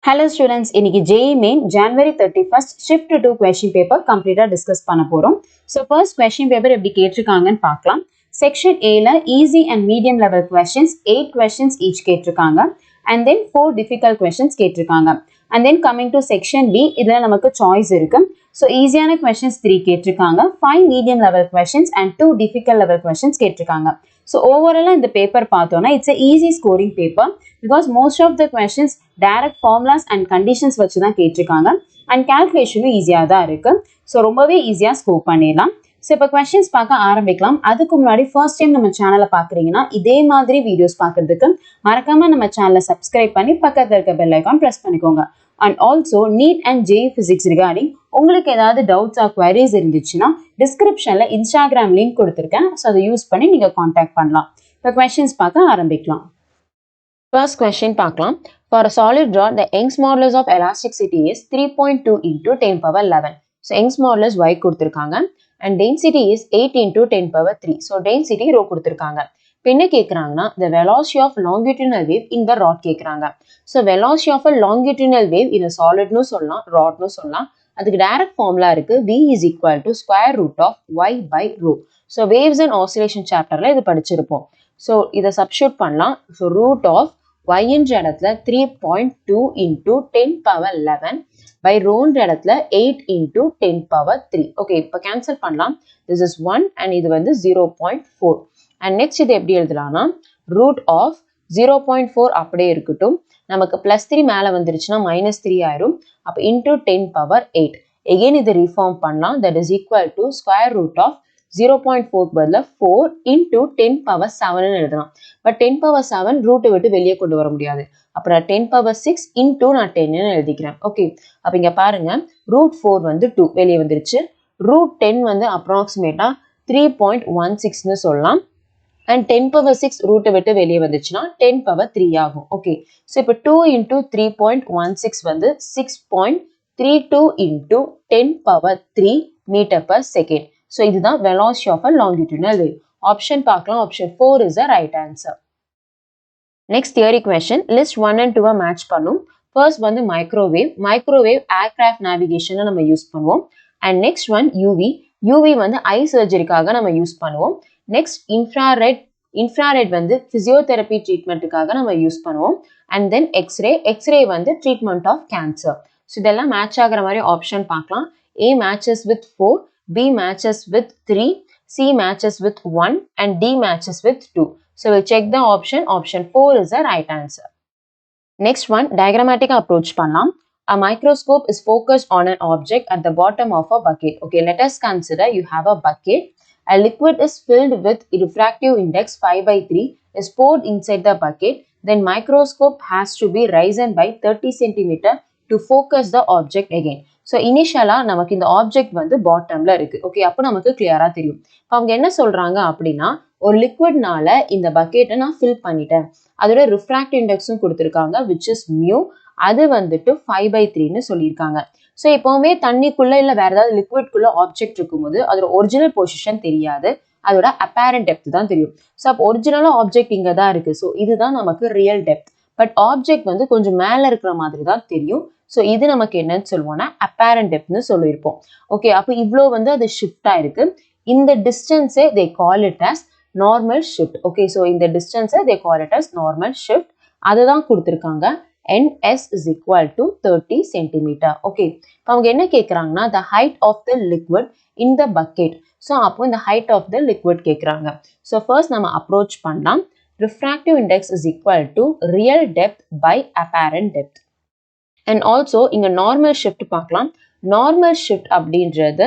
Hello students, இன்னைக்கு JEE Main January 31st shift to question paper complete discuss பண்ண போறோம். So first question paper எப்படி கேட்டிருக்காங்கன்னு பார்க்கலாம். Section Aல easy and medium level questions 8 questions each கேட்டிருக்காங்க and then 4 difficult questions கேட்டிருக்காங்க. And then coming to section B இதுல நமக்கு choice இருக்கு. So easyயான questions 3 கேட்டிருக்காங்க, 5 medium level questions and 2 difficult level questions கேட்டிருக்காங்க. So overall இந்த paper பார்த்தோம்னா it's a easy scoring paper because most of the questions direct formulas and conditions வச்சு தான் கேட்டிருக்காங்க and calculationும் ஈஸியாக தான் இருக்கு. ஸோ ரொம்பவே ஈஸியாக ஸ்கோர் பண்ணிடலாம். ஸோ இப்போ questions பார்க்க ஆரம்பிக்கலாம். அதுக்கு முன்னாடி ஃபர்ஸ்ட் டைம் நம்ம சேனலை பார்க்குறீங்கன்னா இதே மாதிரி வீடியோஸ் பார்க்கறதுக்கு மறக்காம நம்ம சேனலை சப்ஸ்கிரைப் பண்ணி பக்கத்தில் இருக்க பெல் ஐக்கான் ப்ரெஸ் பண்ணிக்கோங்க. And also need and JEE Physics regarding உங்களுக்கு ஏதாவது டவுட்ஸ் ஆர் குவரிஸ் இருந்துச்சுன்னா டிஸ்கிரிப்ஷனில் இன்ஸ்டாகிராம் லிங்க் கொடுத்துருக்கேன். ஸோ அதை யூஸ் பண்ணி நீங்கள் காண்டாக்ட் பண்ணலாம். இப்போ questions பார்க்க ஆரம்பிக்கலாம். First question பார்க்கலாம். For a solid rod, the Young's modulus of elasticity is 3.2 into 10 power 11. So Young's modulus Y கொடுத்திருக்காங்க and density is 8 into 10 power 3. So density rho கொடுத்திருக்காங்க. பின்ன கேக்குறாங்கன்னா the velocity of longitudinal wave in the rod கேக்குறாங்க. So velocity of a longitudinal wave in a solid னு சொல்லலாம், rod னு சொல்லலாம். அதுக்கு direct formula இருக்கு, V is equal to square root of Y by rho. So waves and oscillation chapterல இது படிச்சிருப்போம். So இதை substitute பண்ணலாம். So root of y என்ற இடத்துல 3.2 into 10 power 11 by rho என்ற இடத்துல 8 into 10 power 3. ஓகே, இப்போ கேன்சல் பண்ணலாம். This is 1 and இது வந்து 0.4. And next இது எப்படி எழுதலாம்னா root of 0.4 அப்படியே இருக்கட்டும். நமக்கு plus 3 மேலே வந்துருச்சுன்னா minus 3 ஆயிரும். அப்போ into 10 power 8. Again இது reform பண்ணலாம். That is equal to square root of 0.4 பதில 4 into 10 power 7 எழுதலாம். பட் 10 power 7 ரூட்டை விட்டு வெளியே கொண்டு வர முடியாது. அப்புறம் 10 power 6 into நான் 10 எழுதிக்கிறேன். ஓகே, அப்போ இங்கே பாருங்க root 4 வந்து 2 வெளியே வந்துருச்சு. root 10 வந்து அப்ராக்சிமேட்டா 3.16ன்னு சொல்லலாம். அண்ட் 10 power 6 ரூட்டை விட்டு வெளியே வந்துச்சுன்னா 10 power 3 ஆகும். ஓகே, ஸோ இப்போ 2 into 3.16 வந்து 6.32 into 10 power 3 meter per second. So இதுதான் velocity of a longitudinal wave. Option பார்க்கலாம். Option 4 is the right answer. Next theory question. List 1 and 2 match பண்ணும். First வந்து microwave. Microwave aircraft navigation நம்ம use பண்ணுவோம். And next one UV. UV வந்து eye surgeryக்காக நம்ம use பண்ணுவோம். Next infrared. Infrared வந்து physiotherapy treatmentக்காக நம்ம யூஸ் பண்ணுவோம். And then X-ray. X-ray வந்து treatment of cancer. So இதெல்லாம் match ஆகிற மாதிரி option பார்க்கலாம். A matches with 4. B matches with 3, C matches with 1 and D matches with 2. So we'll check the option. Option 4 is the right answer. Next one, diagrammatic approach பண்ணலாம். A microscope is focused on an object at the bottom of a bucket. Okay, let us consider you have a bucket. A liquid is filled with refractive index 5 by 3 is poured inside the bucket. Then microscope has to be risen by 30 cm to focus the object again. So இனிஷியலாக நமக்கு இந்த object வந்து பாட்டமில் இருக்குது. Okay, அப்போ நமக்கு கிளியராக தெரியும். இப்போ அவங்க என்ன சொல்கிறாங்க அப்படின்னா ஒரு லிக்விட்னால இந்த பக்கெட்டை நான் ஃபில் பண்ணிட்டேன். அதோட ரிஃப்ராக்டிவ் இண்டெக்ஸும் கொடுத்துருக்காங்க விச் இஸ் மியூ. அது வந்துட்டு 5/3ன்னு சொல்லியிருக்காங்க. ஸோ எப்போவுமே தண்ணிக்குள்ளே இல்லை வேறு ஏதாவது லிக்விட்குள்ளே ஆப்ஜெக்ட் இருக்கும்போது அதோட ஒரிஜினல் பொசிஷன் தெரியாது, அதோட அப்பேரண்ட் டெப்த் தான் தெரியும். ஸோ அப்போ ஒரிஜினலாக ஆப்ஜெக்ட் இங்கே தான் இருக்குது. ஸோ இதுதான் நமக்கு ரியல் டெப்த். பட் ஆப்ஜெக்ட் வந்து கொஞ்சம் மேலே இருக்கிற மாதிரி தான் தெரியும். ஸோ இது நமக்கு என்னன்னு சொல்லுவோம்னா அப்பேரண்ட் டெப்த்னு சொல்லியிருப்போம். ஓகே, அப்போ இவ்வளோ வந்து அது ஷிஃப்ட் ஆயிருக்கு. இந்த டிஸ்டன்ஸே they call it as normal shift. Okay, so இந்த டிஸ்டன்ஸை they call it as normal shift. அதை தான் கொடுத்துருக்காங்க. NS is equal to 30 centimeter. Okay, இப்போ அவங்க என்ன கேட்குறாங்கன்னா the height of the liquid in the bucket. So அப்போ இந்த height of the liquid கேட்குறாங்க. ஸோ ஃபர்ஸ்ட் நம்ம அப்ரோச் பண்ணலாம். Refractive index is equal to real depth by apparent depth. And also இங்க நார்மல் ஷிஃப்ட் பார்க்கலாம். நார்மல் ஷிஃப்ட் அப்படின்றது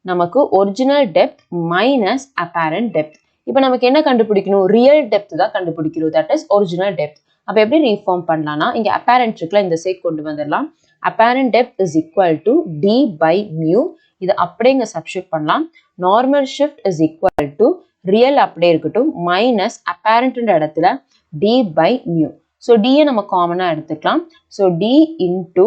நமக்கு original depth minus apparent depth. இப்போ நமக்கு என்ன கண்டுபிடிக்கணும்? ரியல் டெப்த் தான் கண்டுபிடிக்கணும். That is original depth. அப்போ எப்படி ரீஃபார்ம் பண்ணலாம்னா இங்கே அப்பேரண்ட் இருக்குல்ல, இந்த சைட் கொண்டு வந்துடலாம். Apparent depth is equal to D by mu. இது அப்படியே இங்கே சப்ஸ்டியூட் பண்ணலாம். Normal shift is equal to real அப்படியே இருக்கட்டும் மைனஸ் அப்பேரண்ட்ன்ற இடத்துல D by mu. ஸோ டியை நம்ம காமனாக எடுத்துக்கலாம். So D into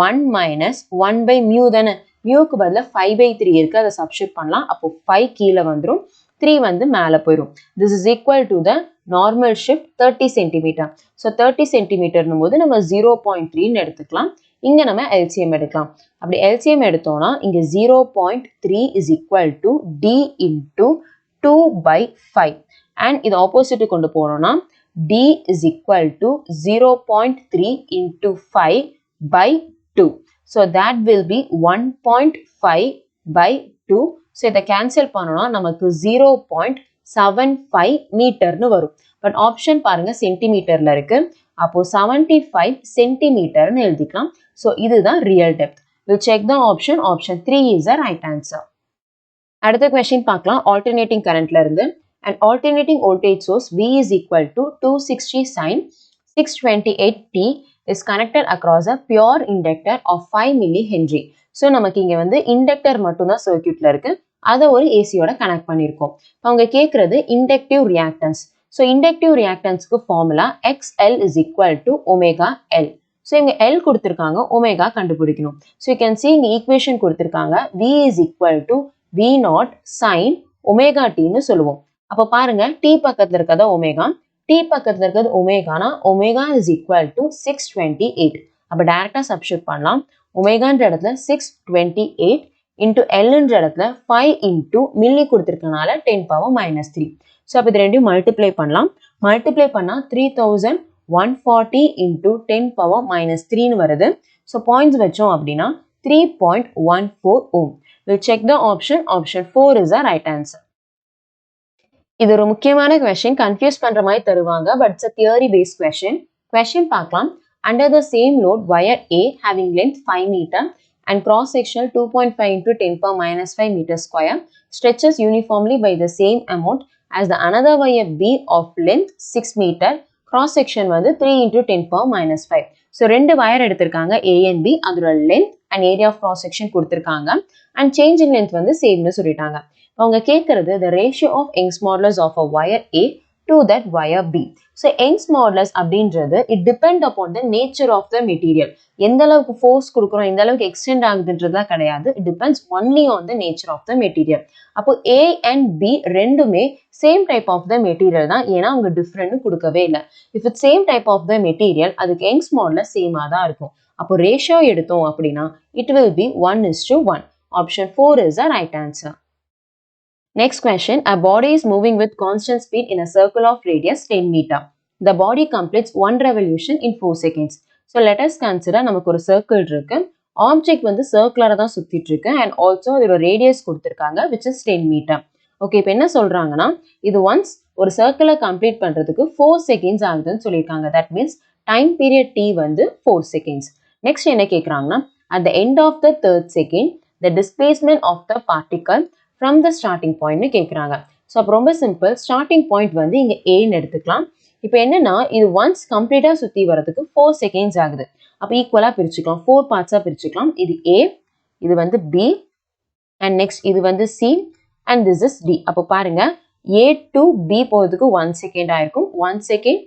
1 minus 1 by mu தானே. மியூக்கு பதில் 5/3 இருக்குது, அதை சப்ஸ்டியூட் பண்ணலாம். அப்போ 5 கீழே வந்துடும். 3 வந்து மேலே போயிடும். This is equal to the normal shift 30 centimeter. So 30 centimeterனும் போது நம்ம 0.3 எடுத்துக்கலாம். இங்க நம்ம LCM எடுக்கலாம். அப்படி LCM எடுத்தோம்னா இங்க 0.3 is equal to D into 2 by 5. And இது opposite கொண்டு போனோம்னா D is equal to 0.3 into 5 by 2. So that will be 1.5 by 2. So இதை cancel பண்ணோம்னா நமக்கு 0.75 மீட்டர்னு வரும். பட் ஆப்ஷன் பாருங்க சென்டிமீட்டர்ல இருக்கு. அப்போ 75 சென்டிமீட்டர்னு எழுதிக்கலாம். So இதுதான் real depth. We'll check the option. Option 3 is the right answer. அடுத்த question பார்க்கலாம். Alternating currentல இருந்து. An alternating voltage source V is equal to 260 sin 628t is connected across a pure inductor of 5 millihenry. So நமக்கு இங்க வந்து inductor மட்டும்தான் சர்க்யூட்ல இருக்கு. அதை ஒரு ஏசியோட கனெக்ட் பண்ணியிருக்கோம். அவங்க கேட்கறது இண்டக்டிவ் ரியாக்டன்ஸ். ஸோ இண்டக்டிவ் ரியாக்டன்ஸ்க்கு formula XL is equal to omega L. So இவங்க L கொடுத்துருக்காங்க, ஒமேகா கண்டுபிடிக்கணும். ஸோ யூ கேன் see இங்க ஈக்குவேஷன் கொடுத்துருக்காங்க V is equal to V0 sin omega tன்னு சொல்லுவோம். அப்போ பாருங்க T பக்கத்துல இருக்கிறத ஒமேகா, T பக்கத்துல இருக்கிறது ஒமேகானா ஒமேகா is equal to 628. அப்போ டைரக்டா சப்ஸ்டிட்யூட் பண்ணலாம். ஒமேகான்ற இடத்துல 628 into Lன்ற இடத்துல 5 into மில்லி கொடுத்துருக்கனால 10⁻³ ஸோ அப்போ இது ரெண்டையும் மல்டிப்ளை பண்ணலாம். மல்டிப்ளை பண்ணால் 3140 into 10⁻³ வருது. ஸோ பாயிண்ட்ஸ் வச்சோம் அப்படின்னா 3.14 ohm. We'll check the option. Option 4 is the right answer. இது ஒரு முக்கியமான கொஸ்டின், கன்ஃபியூஸ் பண்ற மாதிரி தருவாங்க. But it's a theory based question. Question பார்க்கலாம். Under the same load, wire A having length 5 meter and cross sectional 2.5 into 10⁻⁵ meter square stretches uniformly by the same amount as the another wire B of length 6 meter, cross section வந்து 3 into 10⁻⁵. So ரெண்டு wire எடுத்திருக்காங்க A and B, அதோட length and area of cross section கொடுத்திருக்காங்க and change in length வந்து சேம்னு சொல்லிட்டாங்க. அவங்க கேட்கறது the ratio of Young's modulus of a wire A to that wire B. So Young's modulus அப்படின்றது it depend upon the nature of the material. எந்த அளவுக்கு force கொடுக்குறோம், எந்த அளவுக்கு எக்ஸ்டெண்ட் ஆகுதுன்றதுலாம் கிடையாது. It depends only on the nature of the material. அப்போ A and B ரெண்டுமே same type of the material தான், ஏன்னா அவங்க டிஃப்ரெண்ட் கொடுக்கவே இல்லை. If it same type of the material அதுக்கு Young's modulus சேமாக தான் இருக்கும். அப்போ ரேஷியோ எடுத்தோம் அப்படின்னா it will be 1:1. Option 4 is the right answer. Next question. A body is moving with constant speed in a circle of radius 10 meter. The body completes one revolution in 4 seconds. So let us consider நமக்கு ஒரு circle இருக்கு. Object வந்து circular தான் சுத்திட்டு இருக்கு and also இதோட radius கொடுத்திருக்காங்க which is 10 meter. Okay, இப்போ என்ன சொல்றாங்கன்னா இது once ஒரு circle complete பண்றதுக்கு 4 seconds ஆகுதுன்னு சொல்லியிருக்காங்க. That means time period T வந்து 4 seconds. Next என்ன கேட்குறாங்கன்னா at the end of the third second the displacement of the particle from the starting point னு கேட்குறாங்க. ஸோ அப்போ ரொம்ப சிம்பிள், ஸ்டார்டிங் பாயிண்ட் வந்து இங்கே ஏன்னு எடுத்துக்கலாம். இப்போ என்னன்னா இது ஒன்ஸ் கம்ப்ளீட்டாக சுற்றி வரதுக்கு 4 seconds ஆகுது. அப்போ ஈக்குவலாக பிரிச்சுக்கலாம், 4 பார்ட்ஸாக பிரிச்சுக்கலாம். இது A, இது வந்து B அண்ட் நெக்ஸ்ட் இது வந்து C and this is D. அப்போ பாருங்க A to B போகிறதுக்கு 1 second ஆயிருக்கும். 1 second,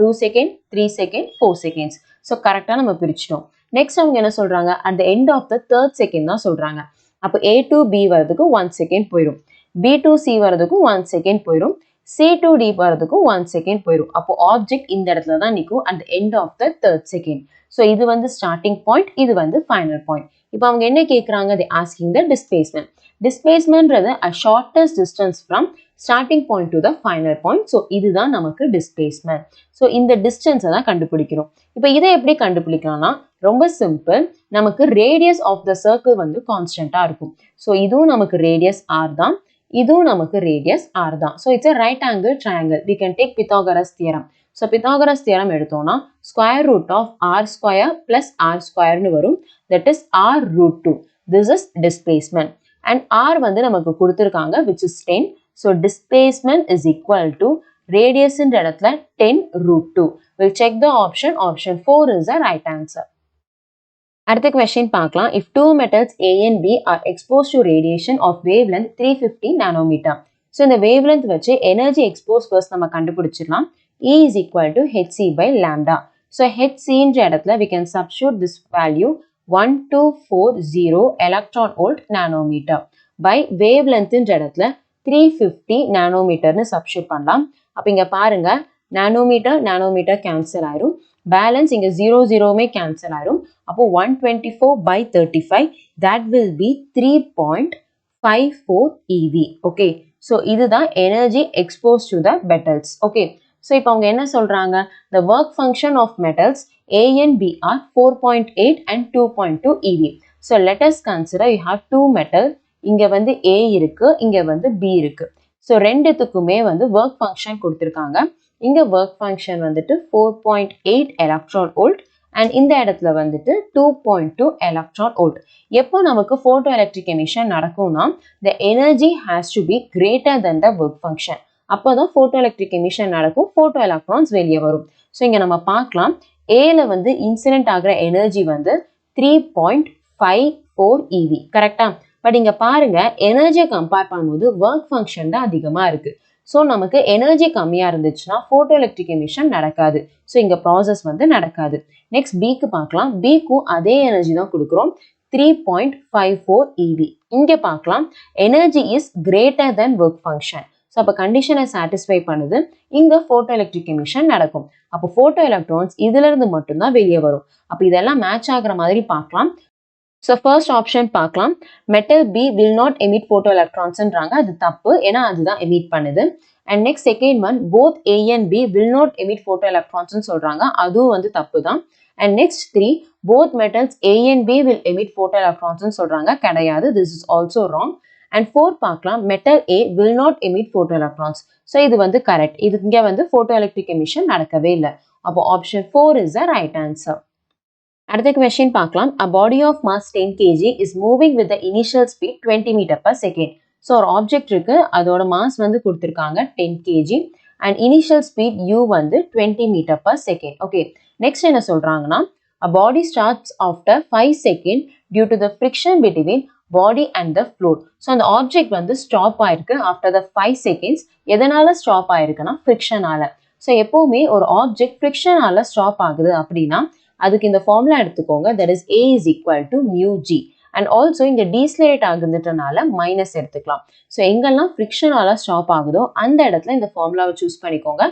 2 second, 3 second, 4 seconds. So கரெக்டாக நம்ம பிரிச்சிட்டோம். நெக்ஸ்ட் அவங்க என்ன சொல்கிறாங்க at the end of the third second தான் சொல்கிறாங்க. அப்போ A to B வரதுக்கு 1 second போயிடும், B to C வரதுக்கும் 1 second போயிடும், C to D வரதுக்கும் 1 second போயிடும். அப்போ ஆப்ஜெக்ட் இந்த இடத்துல தான் நிற்கும் at the end of the third second. So இது வந்து ஸ்டார்டிங் பாயிண்ட், இது வந்து ஃபைனல் பாயிண்ட். இப்போ அவங்க என்ன கேட்குறாங்க, they asking the displacement. டிஸ்பிளேஸ்மெண்ட்ன்றது a shortest distance from starting point to the final point. So இதுதான் நமக்கு டிஸ்பிளேஸ்மெண்ட். ஸோ இந்த டிஸ்டன்ஸை தான் கண்டுபிடிக்கிறோம். இப்போ இதை எப்படி கண்டுபிடிக்கலாம்னா ரொம்ப சிம்பிள், நமக்கு ரேடியஸ் ஆஃப் த சர்க்கிள் வந்து கான்ஸ்டன்ட்டாக இருக்கும். ஸோ இதுவும் நமக்கு ரேடியஸ் R தான், இதுவும் நமக்கு ரேடியஸ் R தான். So it's a right angle triangle. We can take Pythagoras theorem. So Pythagoras theorem எடுத்தோம்னா square root of R square plus R squareனு வரும். That is R root 2. This is displacement. And R வந்து நமக்கு கொடுத்துருக்காங்க which is 10. So displacement is equal to radius in இடத்துல 10 root 2. We'll check the option. Option 4 is the right answer. அடுத்த question பார்க்கலாம். If two metals A and B are exposed to radiation of wavelength 350 nanometer. So இந்த wavelength வச்சு energy exposed first நம்ம கண்டுபிடிச்சிடலாம். E is equal to hc by lambda. So hc இன்ற இடத்துல we can substitute this value 1240 electron volt nanometer by wavelength இன்ற இடத்துல 350 நானோமீட்டர்னு substitute பண்ணலாம். அப்போ இங்கே பாருங்க நானோமீட்டர் கேன்சல் ஆயிரும். பேலன்ஸ் இங்கே 0 கேன்சல் ஆயிரும். அப்போ 124/35 that will be 3.54 EV. Okay, so இதுதான் energy expose to the metals. Okay, so இப்போ அவங்க என்ன சொல்றாங்க, the work function of metals A and B are 4.8 and 2.2 EV. So let us consider you have two metal. இங்க வந்து A இருக்கு, இங்க வந்து B இருக்கு. ஸோ ரெண்டுத்துக்குமே வந்து ஒர்க் ஃபங்க்ஷன் கொடுத்துருக்காங்க. இங்க ஒர்க் ஃபங்க்ஷன் வந்துட்டு 4.8 எலக்ட்ரான் வோல்ட் அண்ட் இந்த இடத்துல வந்துட்டு 2.2 எலக்ட்ரான் வோல்ட். எப்போ நமக்கு போட்டோ எலக்ட்ரிக் எமிஷன் நடக்கும்னா the energy has to be greater than the work function. அப்போதான் போட்டோ எலக்ட்ரிக் எமிஷன் நடக்கும், போட்டோ எலக்ட்ரான்ஸ் வெளியே வரும். ஸோ இங்க நம்ம பார்க்கலாம், ஏல வந்து இன்சிடென்ட் ஆகிற எனர்ஜி வந்து 3.54 EV. கரெக்டா? பட் இங்க பாருங்க, எனர்ஜியை கம்பேர் பண்ணும்போது ஒர்க் ஃபங்க்ஷன் தான் அதிகமா இருக்கு. ஸோ நமக்கு எனர்ஜி கம்மியா இருந்துச்சுன்னா போட்டோ எலக்ட்ரிக் எமிஷன் நடக்காது. ஸோ இங்க ப்ராசஸ் வந்து நடக்காது. நெக்ஸ்ட் பிக்கு பார்க்கலாம். பிக்கும் அதே எனர்ஜி தான் கொடுக்குறோம், 3.54 EV. இங்க பார்க்கலாம், energy is greater than work function. So அப்போ கண்டிஷனை சாட்டிஸ்ஃபை பண்ணுது, இங்க போட்டோ எலக்ட்ரிக் எமிஷன் நடக்கும். அப்போ போட்டோ எலக்ட்ரான்ஸ் இதுல இருந்து மட்டும்தான் வெளியே வரும். அப்போ இதெல்லாம் மேட்ச் ஆகுற மாதிரி பார்க்கலாம். ஸோ ஃபர்ஸ்ட் ஆப்ஷன் பார்க்கலாம், metal B will not emit photo எலக்ட்ரான்ஸ்ன்றாங்க. அது தப்பு, ஏன்னா அதுதான் எமிட் பண்ணுது. And next second one, both A and B will not emit photo எலக்ட்ரான்ஸ்னு சொல்றாங்க. அதுவும் வந்து தப்பு தான். And next 3, both metals A and B will emit photo எலக்ட்ரான்ஸ்னு சொல்றாங்க. கிடையாது, this is also wrong. And 4 பார்க்கலாம், metal A will not emit photo electrons. So இது வந்து கரெக்ட். இது இங்கே வந்து போட்டோ எலக்ட்ரிக் எமிஷன் நடக்கவே இல்லை. அப்போ option 4 is the right answer. அடுத்த கொஸ்டின் பார்க்கலாம். A body of mass 10 kg is moving with the initial speed 20 m/s. So ஒரு ஆப்ஜெக்ட் இருக்கு, அதோட மாஸ் வந்து கொடுத்துருக்காங்க 10 kg and initial speed u வந்து 20 m/s. ஓகே, நெக்ஸ்ட் என்ன சொல்றாங்கன்னா, a body starts after 5 seconds due to the friction between body and the floor. So அந்த object வந்து ஸ்டாப் ஆயிருக்கு ஆஃப்டர் த 5 seconds. எதனால ஸ்டாப் ஆயிருக்குன்னா ஃப்ரிக்ஷனால. ஸோ எப்பவுமே ஒரு ஆப்ஜெக்ட் ஃப்ரிக்ஷனால ஸ்டாப் ஆகுது அப்படின்னா அதுக்கு இந்த ஃபார்முலா எடுத்துக்கோங்க, that is A is equal to mu g. And also இங்க டீஸ்லேட் ஆகுதுன்றனால மைனஸ் எடுத்துக்கலாம். ஸோ எங்கெல்லாம் ஃப்ரிக்ஷனால ஸ்டாப் ஆகுதோ அந்த இடத்துல இந்த ஃபார்முலாவை சூஸ் பண்ணிக்கோங்க.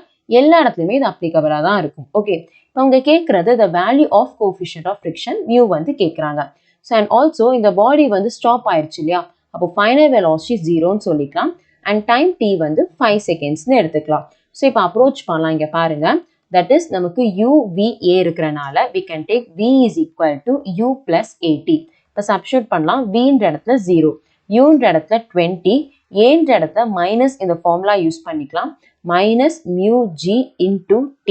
எல்லா இடத்துலையுமே இது அப்ளிகபிளா தான் இருக்கும். ஓகே, இப்போ அவங்க கேட்கறது the value of coefficient of friction mu வந்து கேட்குறாங்க. ஸோ அண்ட் ஆல்சோ இந்த பாடி வந்து ஸ்டாப் ஆயிடுச்சு இல்லையா, அப்போ ஃபைனல் வெலாசிட்டி 0ன்னு சொல்லிக்கலாம். அண்ட் டைம் t வந்து 5 செகண்ட்ஸ்னு எடுத்துக்கலாம். ஸோ இப்போ அப்ரோச் பண்ணலாம். இங்க பாருங்க, that is நமக்கு UVA இருக்கிறனால we can take V is equal to U plus AT. இப்போ சப்ஸ்டியூட் பண்ணலாம். Vன்ற இடத்துல 0, Uன்ற இடத்துல 20, Aன்ற இடத்துல மைனஸ் இந்த ஃபார்முலா யூஸ் பண்ணிக்கலாம், minus mu G into T.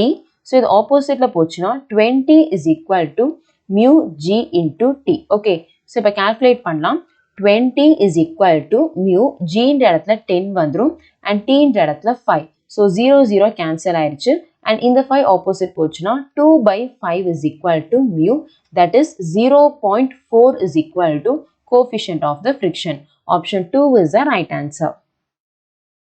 So இது ஆப்போசிட்ல போச்சுன்னா 20 is equal to mu G into T. Okay, so இப்போ கால்குலேட் பண்ணலாம். 20 is equal to mu Gன்ற இடத்துல 10 வந்துடும் அண்ட் Tன்ற இடத்துல 5. ஸோ 0 கேன்சல் ஆயிடுச்சு. And in the 5 opposite போச்சுன்னா 2/5 is equal to mu, that is 0.4 is equal to coefficient of the friction. Option 2 is the right answer.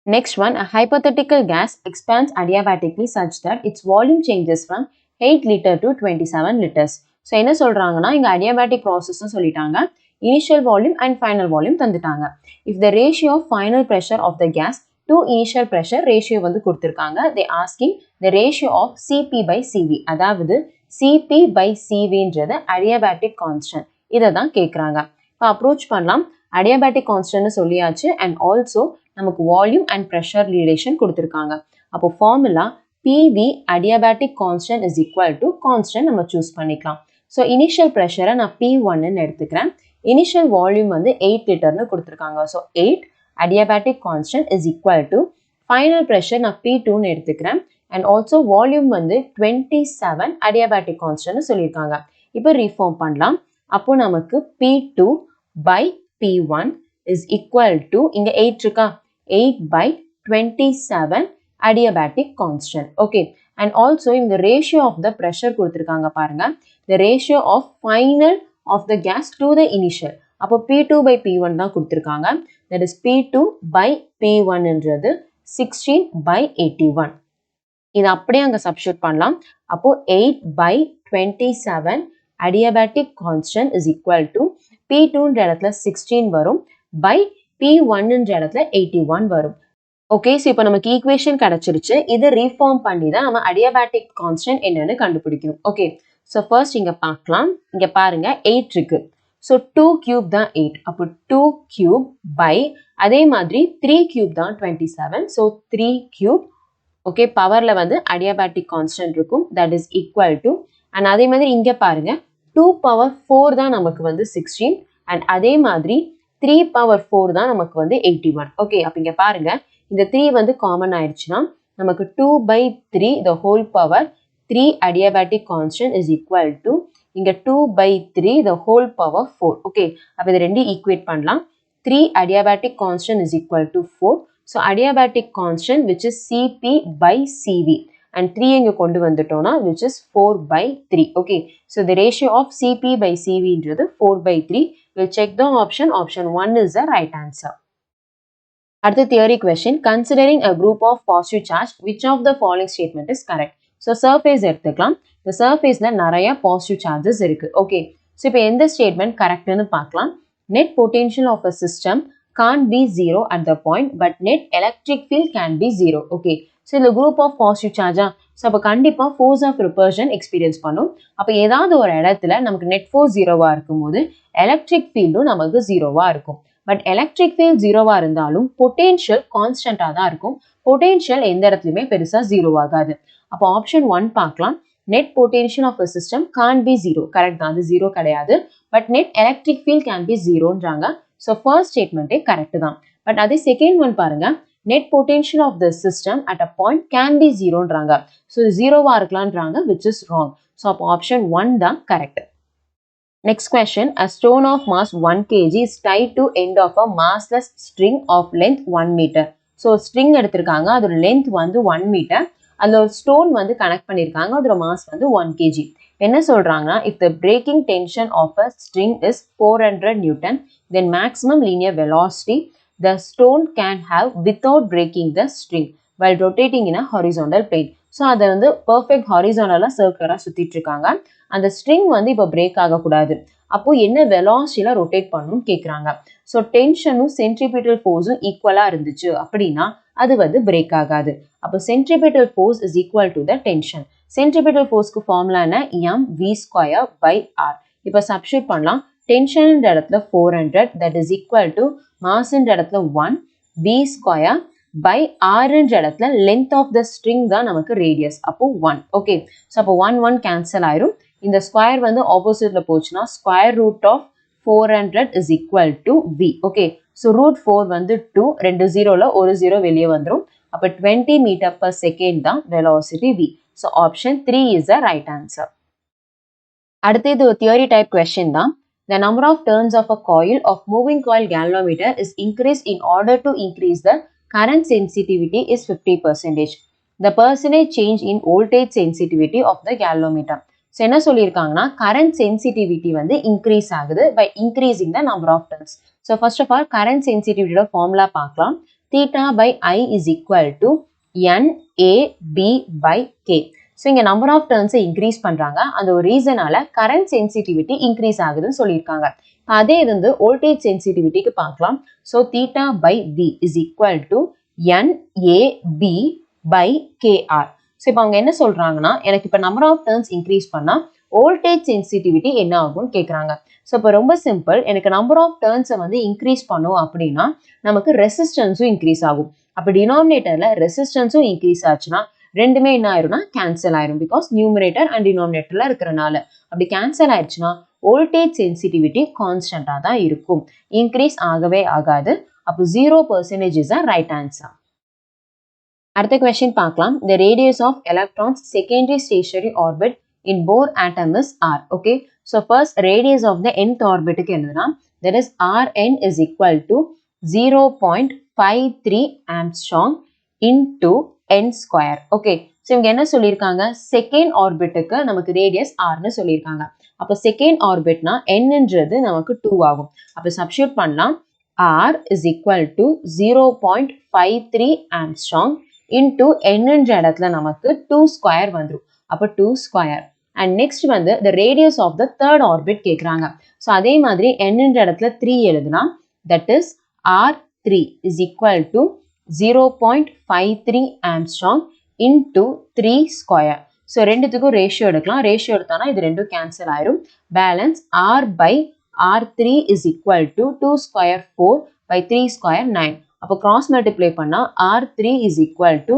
Next one, a hypothetical gas expands adiabatically such that its volume changes from 8 liter to 27 liters. So என்ன சொல்றாங்கன்னா, இங்க adiabatic process சொல்லிட்டாங்க, initial volume and final volume தந்துட்டாங்க. If the ratio of final pressure of the gas to initial pressure ratio வந்து கொடுத்திருக்காங்க, they asking the ratio of Cp/Cv. அதாவது Cp/Cvன்றது adiabatic constant. இதை தான் கேட்குறாங்க. இப்போ அப்ரோச் பண்ணலாம். adiabatic constant சொல்லியாச்சு அண்ட் ஆல்சோ நமக்கு வால்யூம் அண்ட் ப்ரெஷர் ரிலேஷன் கொடுத்துருக்காங்க. அப்போ formula PV adiabatic constant is equal to constant நம்ம சூஸ் பண்ணிக்கலாம். ஸோ இனிஷியல் ப்ரெஷரை நான் P1ன்னு எடுத்துக்கிறேன். இனிஷியல் வால்யூம் வந்து 8 லிட்டர்னு கொடுத்துருக்காங்க. So 8 adiabatic constant is equal to final pressure நான் P2ன்னு எடுத்துக்கிறேன் அண்ட் ஆல்சோ வால்யூம் வந்து 27 adiabatic constant சொல்லியிருக்காங்க. இப்போ ரீஃபார்ம் பண்ணலாம். அப்போ நமக்கு P2/P1 is equal to இங்க 8 இருக்கா, 8/27 adiabatic constant. Okay, and also இந்த ரேஷியோ ஆஃப் த ப்ரெஷர் கொடுத்துருக்காங்க பாருங்க, the ratio of final of the gas to the initial. அப்போ P2/P1 தான் கொடுத்துருக்காங்க, that is P2/P1ன்றது 16/81. இது அப்படியே அங்கே சப்ஸ்டியூட் பண்ணலாம். அப்போ 8/27 adiabatic constant is equal to P2ன்ற இடத்துல 16 வரும், by P1ன்ற இடத்துல 81 வரும். ஓகே, ஸோ இப்போ நமக்கு ஈக்குவேஷன் கிடைச்சிருச்சு. இதை ரீஃபார்ம் பண்ணி தான் நம்ம அடியாபேட்டிக் கான்ஸ்டன்ட் என்னன்னு கண்டுபிடிக்கணும். ஓகே, ஸோ ஃபர்ஸ்ட் இங்கே பார்க்கலாம். இங்கே பாருங்க 8 இருக்கு. ஸோ 2 கியூப் தான் 8. அப்போ 2 கியூப் பை அதே மாதிரி 3 கியூப் தான் 27. So 3 cube. ஓகே, பவரில் வந்து அடியாபேட்டிக் கான்ஸ்டன்ட் இருக்கும். That is equal to and அதே மாதிரி இங்கே பாருங்க 2 பவர் 4 தான் நமக்கு வந்து 16 அண்ட் அதே மாதிரி 3 பவர் 4 தான் நமக்கு வந்து 81. ஓகே, அப்போ இங்கே பாருங்க இந்த 3 வந்து காமன் ஆயிடுச்சுன்னா நமக்கு 2 by 3 the whole power 3 adiabatic constant is equal to இங்க 2 by 3 the whole power 4. Okay, அப்போ இது ரெண்டு ஈக்குவேட் பண்ணலாம். 3 adiabatic constant is equal to 4. So adiabatic constant which is Cp by Cv and 3 இங்க கொண்டு வந்துட்டோம்னா which is 4 by 3. Okay, so the ratio of Cp by Cv ன்றது 4 by 3. We'll check the option. Option 1 is the right answer. அடுத்த theory question. Considering a group of positive charge, which of the following statement is correct? So surface எடுத்துக்கலாம். இந்த surfaceல நிறைய positive charges இருக்கு. Okay, so இப்போ எந்த statement correctனு பார்க்கலாம். Net potential of a system can't be zero at the point, but net electric field can be zero. Okay, so இந்த group of positive charge so அப்போ கண்டிப்பாக force of repulsion experience பண்ணும். அப்போ ஏதாவது ஒரு இடத்துல நமக்கு net force ஜீரோவாக இருக்கும்போது எலக்ட்ரிக் ஃபீல்டும் நமக்கு ஜீரோவாக இருக்கும். பட் எலக்ட்ரிக் ஃபீல்ட் ஜீரோவாக இருந்தாலும் பொட்டென்ஷியல் கான்ஸ்டண்ட்டாக தான் இருக்கும். பொட்டென்ஷியல் எந்த இடத்துலையுமே பெருசாக ஜீரோ ஆகாது. அப்போ ஆப்ஷன் 1 பார்க்கலாம். Net potential of a system can be zero. Correct தான், அது ஜீரோ கிடையாது. But net electric field can be ஜீரோன்றாங்க. ஸோ ஃபர்ஸ்ட் ஸ்டேட்மெண்ட்டே கரெக்ட் தான். பட் அதே செகண்ட் ஒன் பாருங்க, net potential of the system at a point can be ஜீரோன்றாங்க. So இது ஜீரோவாக இருக்கலான்றாங்க, விச் இஸ் ராங். ஸோ அப்போ ஆப்ஷன் 1 தான் correct. Next question. A stone of mass 1 kg is tied to end of a massless string of length 1 meter. So string எடுத்திருக்காங்க, அதோட length வந்து 1 meter. அதில் ஒரு ஸ்டோன் வந்து கனெக்ட் பண்ணியிருக்காங்க, அதோட மாஸ் வந்து 1 kg. என்ன சொல்றாங்கன்னா, if the breaking tension of a string is 400 Newton, then maximum linear velocity the stone can have without breaking the string while rotating in a horizontal plane. So அதை வந்து perfect ஹாரிசானலாக சர்க்குலராக சுற்றிட்டு இருக்காங்க. அந்த string வந்து இப்போ break ஆகக்கூடாது. அப்போது என்ன வெலாசிட்டியில் ரொட்டேட் பண்ணணும்னு கேட்குறாங்க. ஸோ டென்ஷனும் சென்ட்ரிபியூட்டல் ஃபோர்ஸும் ஈக்குவலாக இருந்துச்சு அப்படின்னா அது வந்து பிரேக் ஆகாது. அப்போ centrifugal force is equal to the tension. Centrifugal ஃபோர்ஸ்க்கு ஃபார்முலா என்ன? mv²/r. இப்போ சப்ஸ்டியூட் பண்ணலாம். டென்ஷன்ன்ற இடத்துல 400, தட் இஸ் ஈக்குவல் டு மாஸ்ன்ற இடத்துல 1, v² by rன்ற இடத்துல length of the string தான் நமக்கு radius. அப்போ 1. ஓகே, ஸோ அப்போ 1 கேன்சல் ஆயிரும். இந்த ஸ்கொயர் வந்து ஆப்போசிட்ல போச்சுன்னா square root of 400 is equal to v. Okay, so root 4 வந்து 2, 2 ஜீரோவில் ஒரு ஜீரோ வெளியே வந்துடும். அப்போ 20 மீட்டர் பர் செகண்ட் தான் velocity v. So option 3 is the right answer. அடுத்து இது ஒரு தியரி டைப் கொஸ்டின் தான். The number of turns of a coil of moving coil galvanometer is increased in order to increase the current sensitivity is 50%. The percentage change in voltage sensitivity of the galvanometer. So என்ன சொல்லியிருக்காங்கன்னா, current sensitivity வந்து increase ஆகுது by increasing the number of turns. So first of all current சென்சிட்டிவிட்டியோட formula பார்க்கலாம். Theta by I is equal to NAB/K. So இங்கே number of டர்ன்ஸை increase பண்ணுறாங்க. அந்த ஒரு ரீசனால கரண்ட் சென்சிட்டிவிட்டி இன்க்ரீஸ் ஆகுதுன்னு சொல்லியிருக்காங்க. அதே இது வந்து வோல்டேஜ் சென்சிட்டிவிட்டிக்கு பார்க்கலாம். So theta by V is equal to NAB/KR. So இப்போ அவங்க என்ன சொல்றாங்கன்னா, எனக்கு இப்போ நம்பர் ஆஃப் டர்ன்ஸ் இன்க்ரீஸ் பண்ணால் வோல்டேஜ் சென்சிட்டிவிட்டி என்ன ஆகும்னு கேட்குறாங்க. ஸோ இப்போ ரொம்ப சிம்பிள், எனக்கு நம்பர் ஆஃப் டர்ன்ஸை வந்து இன்க்ரீஸ் பண்ணும் அப்படின்னா நமக்கு ரெசிஸ்டன்ஸும் இன்க்ரீஸ் ஆகும். அப்போ டினாமினேட்டரில் ரெசிஸ்டன்ஸும் இன்க்ரீஸ் ஆச்சுன்னா ரெண்டுமே என்ன ஆயிரும்னா கேன்சல் ஆயிரும். பிகாஸ் நியூமரேட்டர் அண்ட் டினாமினேட்டரில் இருக்கிறனால அப்படி கேன்சல் ஆயிடுச்சுன்னா வோல்டேஜ் சென்சிட்டிவிட்டி கான்ஸ்டண்ட்டாக தான் இருக்கும், இன்க்ரீஸ் ஆகவே ஆகாது. அப்போ 0% இஸ் த ரைட் ஆன்சர். அடுத்த கொஸ்டின் பார்க்கலாம். The radius of electrons secondary stationary orbit in Bohr atom is r. Okay, so first radius of the nth orbit க்கு என்னதுன்னா, that is Rn is equal to 0.53 Armstrong into n square. Okay, so இவங்க என்ன சொல்லியிருக்காங்க, second ஆர்பிட்டுக்கு நமக்கு radius ஆர்னு சொல்லியிருக்காங்க. அப்போ second ஆர்பிட்னா என்னன்றது நமக்கு 2 ஆகும். அப்போ சப்ஸ்டியூட் பண்ணலாம். R is equal to 0.53 Armstrong into என்னன்ற இடத்துல நமக்கு 2 ஸ்கொயர் வந்துடும். அப்போ 2 ஸ்கொயர். அண்ட் நெக்ஸ்ட் வந்து the radius of the third orbit கேட்குறாங்க. ஸோ அதே மாதிரி என்னன்ற இடத்துல 3 எழுதுனா, that is R3 is equal to 0.53 Armstrong into 3 square. So ரெண்டுத்துக்கும் ரேஷியோ எடுக்கலாம். ரேஷியோ எடுத்தானா இது ரெண்டும் கேன்சல் ஆயிரும். Balance R by R3 is equal to 2 square 4 by 3 square 9. அப்போ cross multiply பண்ணா R3 is equal to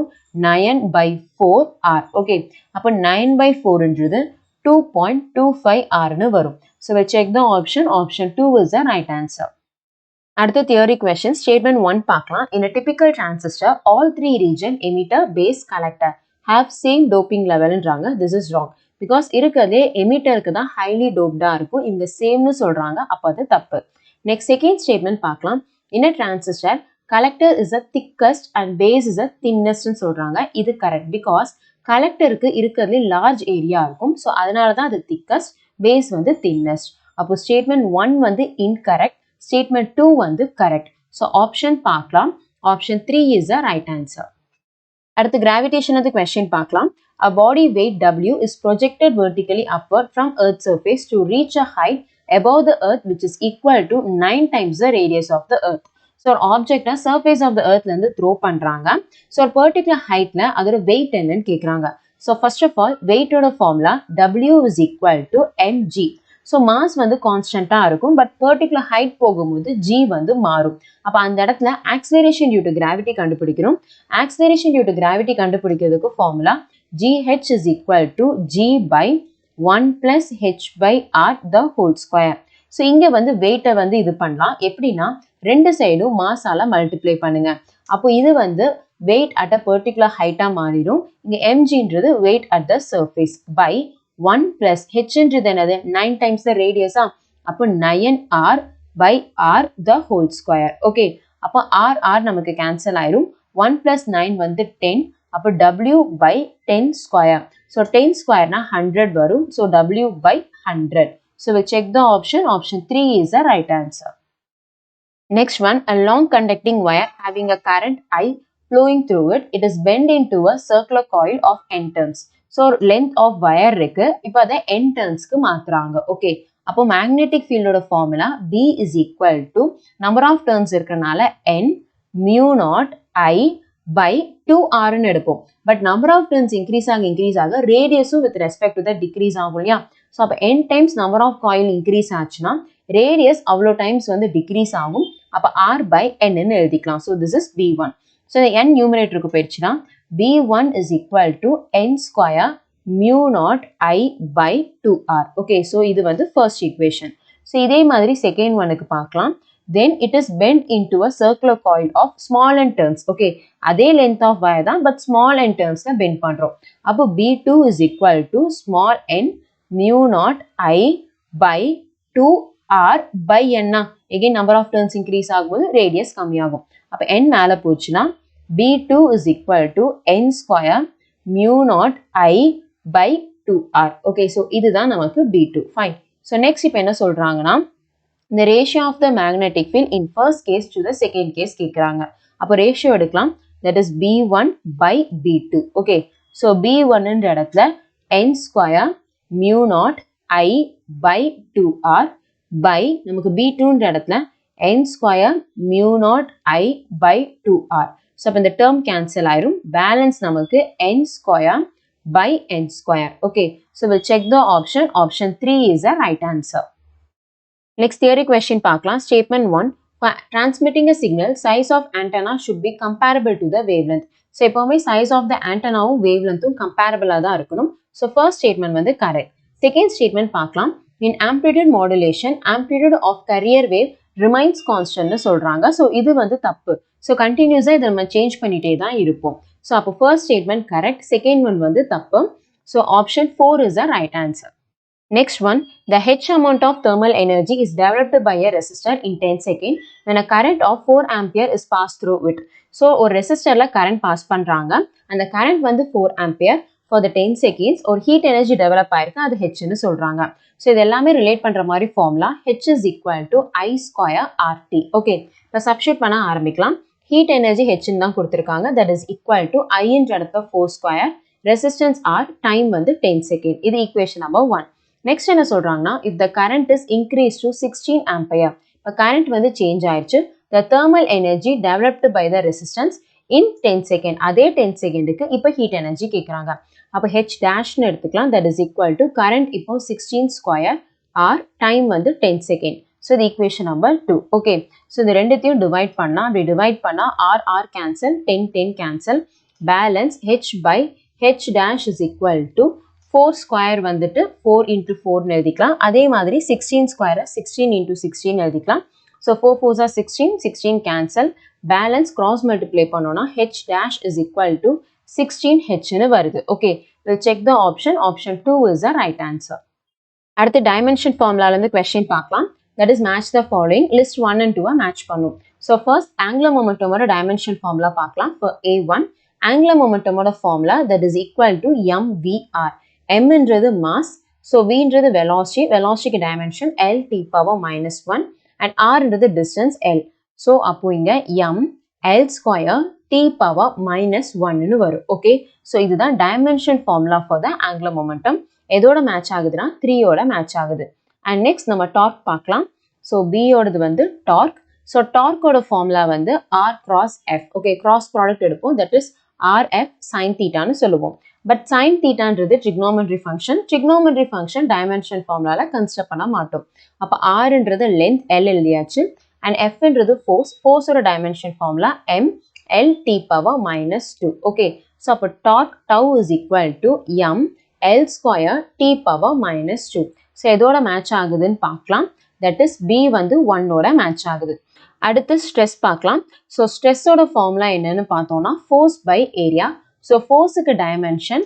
9 by 4 R. Okay. அப்போ 9 by 4 என்றது 2.25 R னு வரும். So we'll check the option. Option 2 is the right answer. அடுத்த theory question, statement 1 பார்க்கலாம். In a typical transistor, all three region, emitter, base, collector have same doping level ன்றாங்க. This is wrong. Because இருக்கதே emitterக்கு தான் highly doped-ஆ இருக்கும். இங்க sameனு சொல்றாங்க. அப்ப அது தப்பு. Next second statement பார்க்கலாம். In a transistor, collector is the thickest and base is the thinnest னு சொல்றாங்க. இது correct. Because collectorக்கு இருக்கதே large area இருக்கும். So அதனால தான் அது thickest, base வந்து thinnest. அப்போ statement 1 வந்து incorrect. Statement 2 வந்து correct. So option பார்க்கலாம். Option 3 is the right answer. அடுத்து gravitation of the question பார்க்கலாம். A body weight W is projected vertically upward from Earth's surface to reach a height above the Earth which is equal to 9 times the radius of the Earth. So ஒரு object surface of the Earthல இருந்து throw பண்றாங்க. So ஒரு particular heightல அதோட weight என்னன்னு கேக்குறாங்க. So first of all weight ஓட formula W is equal to mg. So mass வந்து கான்ஸ்டன்டா இருக்கும் பட் பர்டிகுலர் ஹைட் போகும்போது g வந்து மாறும். அப்ப அந்த இடத்துல acceleration due to gravity கண்டுபிடிக்கிறோம். acceleration due to gravity கண்டுபிடிக்கிறதுக்கு formula gh is equal to g by 1 plus h by r the whole square. So இங்க வந்து weight வந்து இது பண்ணலாம். எப்படின்னா ரெண்டு சைடும் மாஸால மல்டிப்ளை பண்ணுங்க. அப்போ இது வந்து weight at a particular height மாறிடும். இங்க mgன்றது weight at the surface by 1 plus h என்றது என்னது 9 times the radius அப்போ 9r by r the whole square. Okay. அப்போ r நமக்கு cancel ஆயிரும். 1 plus 9 வந்து 10. அப்போ w by 10 square. So 10 square na 100 வரும். So w by 100. So we'll check the option. Option 3 is the right answer. Next one, a long conducting wire having a current I flowing through it. It is bent into a circular coil of n turns. So length of wire இருக்கு. இப்போ அதை n turnsக்கு மாத்துறாங்க. Okay. அப்போ magnetic field ஓட formula B is equal to number of turns இருக்கனால n mu naught I by 2r னு எடுப்போம். But number of turns increase ஆக radiusம் with respect to the decrease ஆகும் இல்லையா? So அப்போ n times number of coil increase ஆச்சுன்னா radius அவ்வளோ times வந்து decrease ஆகும். அப்போ r by n னு எழுதிக்கலாம். So this is B1. So the n numeratorக்கு போயிடுச்சுன்னா B1 is equal to n square mu naught I by 2r. Okay, so இது வந்து first equation. So இதே மாதிரி second oneக்கு பார்க்கலாம். Then it is bent into a circular coil of small n turns. Okay, அதே length of wire தான் but small n turnsல bend பண்றோம். அப்போ B2 is equal to small n mu naught I by 2r by n. Again number of turns increase ஆகும்போது radius கம்மியாகும். அப்போ n மேல போச்சுன்னா B2 is equal to n square mu naught I by 2r. Okay, so இதுதான் நமக்கு B2. Fine. So next இப்போ என்ன சொல்றாங்கன்னா the ratio of the magnetic field in first case to the second case கேக்குறாங்க. அப்போ ratio எடுக்கலாம். That is B1 by B2. Okay, so B1 ன்ற இடத்துல n square mu naught I by 2r by நமக்கு B2 ன்ற இடத்துல n square mu naught I by 2r. So அப்போ இந்த term cancel ஆயிரும். Balance நமக்கு n square by n square. Okay, so we'll check the option. Option 3 is the right answer. Next theory question பார்க்கலாம். Statement 1. For transmitting a signal, size of antenna should be comparable to the wavelength. So எப்பவுமே size of the antennaவும் wavelengthும் comparable-ஆ தான் இருக்கணும். So first statement வந்து correct. Second statement பார்க்கலாம். In amplitude modulation, amplitude of carrier wave remains constant னு சொல்றாங்க. So இது வந்து தப்பு. So continuous-ஆ இதை நம்ம change பண்ணிட்டே தான் இருப்போம். So அப்போ first statement correct. Second one வந்து தப்பு. So option 4 is the right answer. Next one, the H amount of thermal energy is developed by a resistor in 10 seconds when a current of 4 ampere is passed through it. So ஒரு resistorல current pass பண்றாங்க. அந்த current வந்து 4 ampere for the 10 seconds ஒரு heat energy develop ஆயிருக்கு. அது H னு சொல்றாங்க. So இது எல்லாமே relate பண்ற மாதிரி formula H is equal to I square RT. Okay, இப்போ substitute பண்ண ஆரம்பிக்கலாம். Heat energy H ன்னு தான் கொடுத்திருக்காங்க. That is equal to I ன்ற இடத்துல 4 square, resistance R, time வந்து 10 second. இது equation number 1. Next என்ன சொல்றாங்கன்னா if the current is increased to 16 ampere. இப்போ current வந்து change ஆயிடுச்சு. the thermal energy developed by the resistance in 10 second. அதே 10 செகண்டுக்கு இப்போ heat energy கேட்குறாங்க. அப்போ H dash னு எடுத்துக்கலாம். That is equal to current இப்போ 16 square R time வந்து 10 second. So the equation number 2. Okay. So இந்த ரெண்டுத்தையும் divide பண்ணா, அப்படி divide பண்ணா R cancel, 10 cancel. Balance H by H dash is equal to 4 square வந்துட்டு 4 into 4 எழுதிக்கலாம். அதே மாதிரி 16 square 16 into 16 எழுதிக்கலாம். So 4 4s are 16, 16 cancel. Balance cross multiply பண்ணோம்னா H dash is equal to 16H னு வருது. Okay, we'll check the option. Option 2 is the right answer. அடுத்து dimension formula இருந்து question பார்க்கலாம். That is match the following. List 1 and 2 match பண்ணும். So first angular momentum ஓட dimension formula பார்க்கலாம். For A1, angular momentum ஓட formula that is equal to mvr. M என்றது mass, so V என்றது velocity, velocityக்கு dimension L t power minus 1 and R என்றது distance L. So அப்போ இங்க m L square t power minus 1 னு வரும். Okay, so இதுதான் dimension formula for the angular momentum. எதோட match ஆகுதுனா 3 ஓட match ஆகுது. And next நம்ம torque பார்க்கலாம். So B ஓடது வந்து torque. So torque ஓட formula வந்து R cross F. Okay, cross product எடுப்போம். That is RF sin theta னு சொல்லுவோம். But sin theta ன்றது trigonometry function. Trigonometry function dimension formula consider பண்ண மாட்டோம். அப்ப R ன்றது length L எழுதியாச்சு. And F ன்றது force. Force ஓட dimension formula M L t power minus 2. Okay, so அப்ப torque tau is equal to M L square t power minus 2. So எதோட match ஆகுதுன்னு பார்க்கலாம். That is B வந்து 1 ஓட match ஆகுது. அடுத்து stress பார்க்கலாம். So stress ஓட formula என்னன்னு பார்த்தோம்னா force by area. So forceக்கு dimension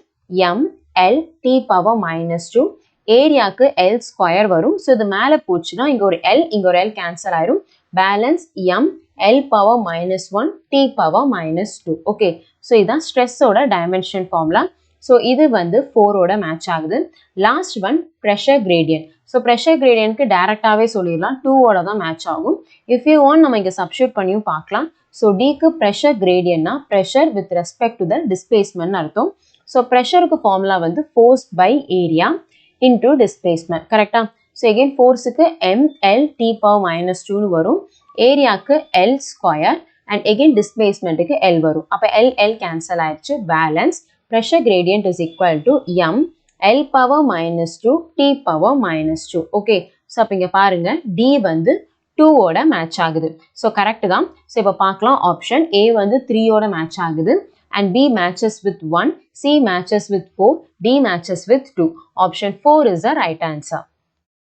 M L t power minus 2. ஏரியாக்கு L square வரும். So இது மேலே போச்சுன்னா இங்க ஒரு L, இங்க ஒரு L cancel ஆயிரும். Balance M L power minus 1 t power minus 2. Okay, so இதான் stress ஓட dimension formula. So இது வந்து 4 ஓட match ஆகுது. Last one pressure gradient. So pressure gradientக்கு டைரக்டாவே சொல்லிடலாம் 2 ஓட தான் match ஆகும். If you want நம்ம இங்க substitute பண்ணியும் பார்க்கலாம். So Dக்கு pressure gradientனா pressure with respect to the displacement அர்த்தம். So pressureக்கு formula வந்து force by area into displacement. கரெக்டா? So again forceக்கு M L t power minus 2 னு வரும். ஏரியாக்கு L square and again displacementக்கு L வரும். அப்ப L cancel ஆயிடுச்சு. Balance pressure gradient is equal to M L power minus 2 t power minus 2. Okay, so அப்ப இங்க பாருங்க D வந்து 2 ஓட match ஆகுது. So correct தான். So இப்ப பார்க்கலாம் option A வந்து 3 ஓட match ஆகுது and B matches with 1, C matches with 4, D matches with 2. Option 4 is the right answer.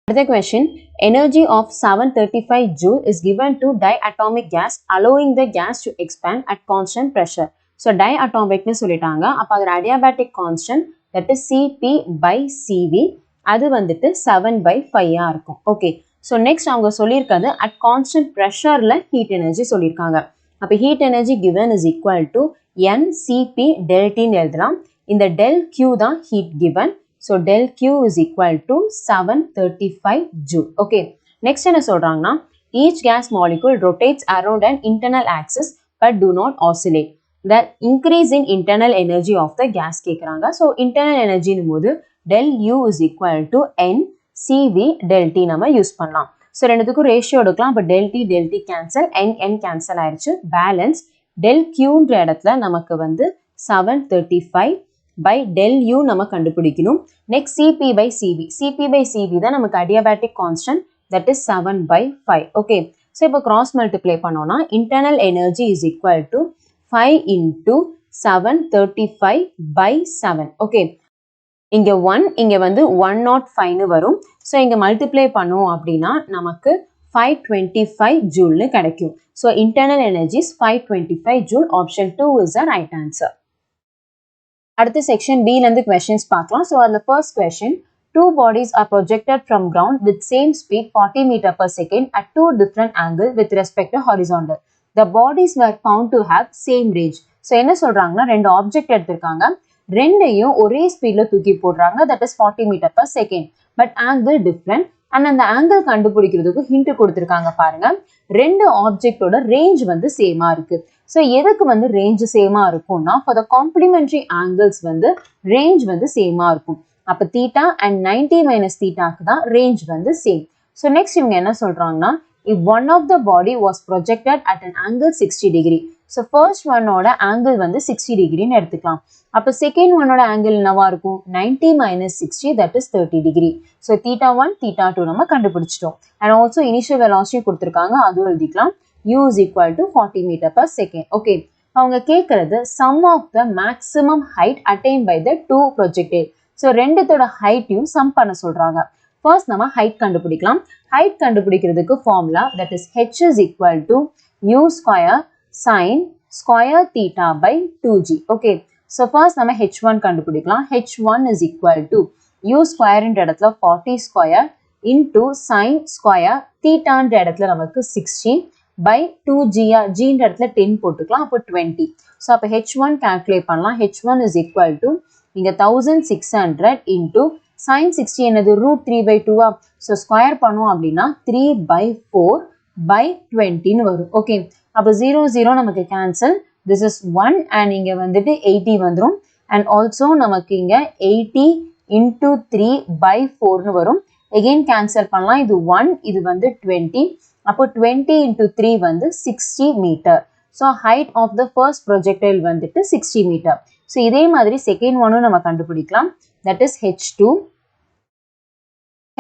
Another question, energy of 735 joule is given to diatomic gas allowing the gas to expand at constant pressure. So diatomic னு சொல்லிட்டாங்க. அப்ப அது adiabatic constant that is Cp by Cv. அது வந்துட்டு 7/5 இருக்கும். Okay, so next அவங்க சொல்லியிருக்கிறது at constant pressureல heat energy சொல்லியிருக்காங்க. அப்ப heat energy given is equal to NCp del T னு எழுதலாம். இந்த del Q தான் heat given. So del Q is equal to 735 joule. Okay, next என்ன சொல்றாங்கன்னா each gas molecule rotates around an internal axis but do not oscillate. The increase in internal energy of the gas கேக்குறாங்க. So internal energy போது del U is equal to N CV del T நம்ம use பண்ணலாம். So ரெண்டுத்துக்கும் ratio எடுக்கலாம். அப்ப del T cancel, N cancel ஆயிடுச்சு. Balance del Q ன்ற இடத்துல நமக்கு வந்து 735 by del U நம்ம கண்டுபிடிக்கணும். Next Cp by Cv. Cp by Cv தான் நமக்கு adiabatic constant that is 7/5. Okay, so இப்போ cross multiply பண்ணோம்னா internal energy is equal to 5 into 735 by 7. Okay, இங்க 1, இங்க வந்து 105 னு வரும். So இங்க multiply பண்ணோம் அப்படின்னா நமக்கு 525 joule னு கிடைக்கும். So internal energy is 525 joule. Option 2 is the right answer. அடுத்த section B ல இருந்து questions பார்க்கலாம். So the first question, two bodies are projected from ground with same speed 40 meter per second at two different angles with respect to horizontal. The bodies were found to have same range. So என்ன சொல்றாங்கன்னா ரெண்டு object எடுத்திருக்காங்க, ரெண்டையும் ஒரே ஸ்பீட்ல தூக்கி போடுறாங்க, that is 40 meter per second, but angle different. and அந்த ஆங்கிள் கண்டுபிடிக்கிறதுக்கு ஹிண்ட் கொடுத்திருக்காங்க பாருங்க. ரெண்டு ஆப்ஜெக்டோட ரேஞ்ச் வந்து சேமா இருக்கு. ஸோ எதுக்கு வந்து ரேஞ்ச் சேமா இருக்கும்னா for the complementary angles வந்து ரேஞ்ச் வந்து சேமா இருக்கும். அப்ப தீட்டா அண்ட் 90 மைனஸ் தீட்டாக்கு தான் ரேஞ்ச் வந்து சேம். ஸோ நெக்ஸ்ட் இவங்க என்ன சொல்றாங்கன்னா if one of the body was projected at an angle 60 degree. So first one ஓட angle வந்து 60 degree ன்னு எடுத்துக்கலாம். அப்ப second one ஓட angle என்னவா இருக்கும்? 90 minus 60 that is 30 degree. So theta 1, theta 2 நம்ம கண்டுபிடிச்சிட்டோம். And also initial velocity கொடுத்திருக்காங்க, அதுவும் எழுதிக்கலாம். U is equal to 40 meter per second. Okay. அவங்க கேட்கறது sum of the maximum height attained by the two projectile. So ரெண்டுத்தோட height-யும் sum பண்ண சொல்றாங்க. First நம்ம height கண்டுபிடிக்கலாம். Height கண்டுபிடிக்கிறதுக்கு formula that is h is equal to u square sin square theta by 2g. Okay. So first நம்ம h1 கண்டுபிடிக்கலாம். h1 is equal to u square ன்ற இடத்துல 40 square into sin square theta ன்ற இடத்துல நமக்கு 60 by 2g, g ன்ற இடத்துல 10 போட்டுக்கலாம், அப்போ 20. So அப்போ h1 calculate பண்ணலாம். h1 is equal to இங்க 1600 into sin 60 என்னது root 3 by 2. So square பண்ணுவோம் அப்படின்னா 3 by 4 by 20 வரும். Okay. அப்போ 0 0 நமக்கு cancel. This is 1 and இங்க வந்துட்டு 80 வந்துரும். And also நமக்கு இங்க 80 into 3 by 4 வரும். Again cancel பண்ணலாம். இது 1, இது வந்து 20. அப்போ 20 into 3 வந்து 60 meter. So height of the first projectile வந்துட்டு 60 meter. So இதே மாதிரி second one நம்ம கண்டுபிடிக்கலாம். That is h2.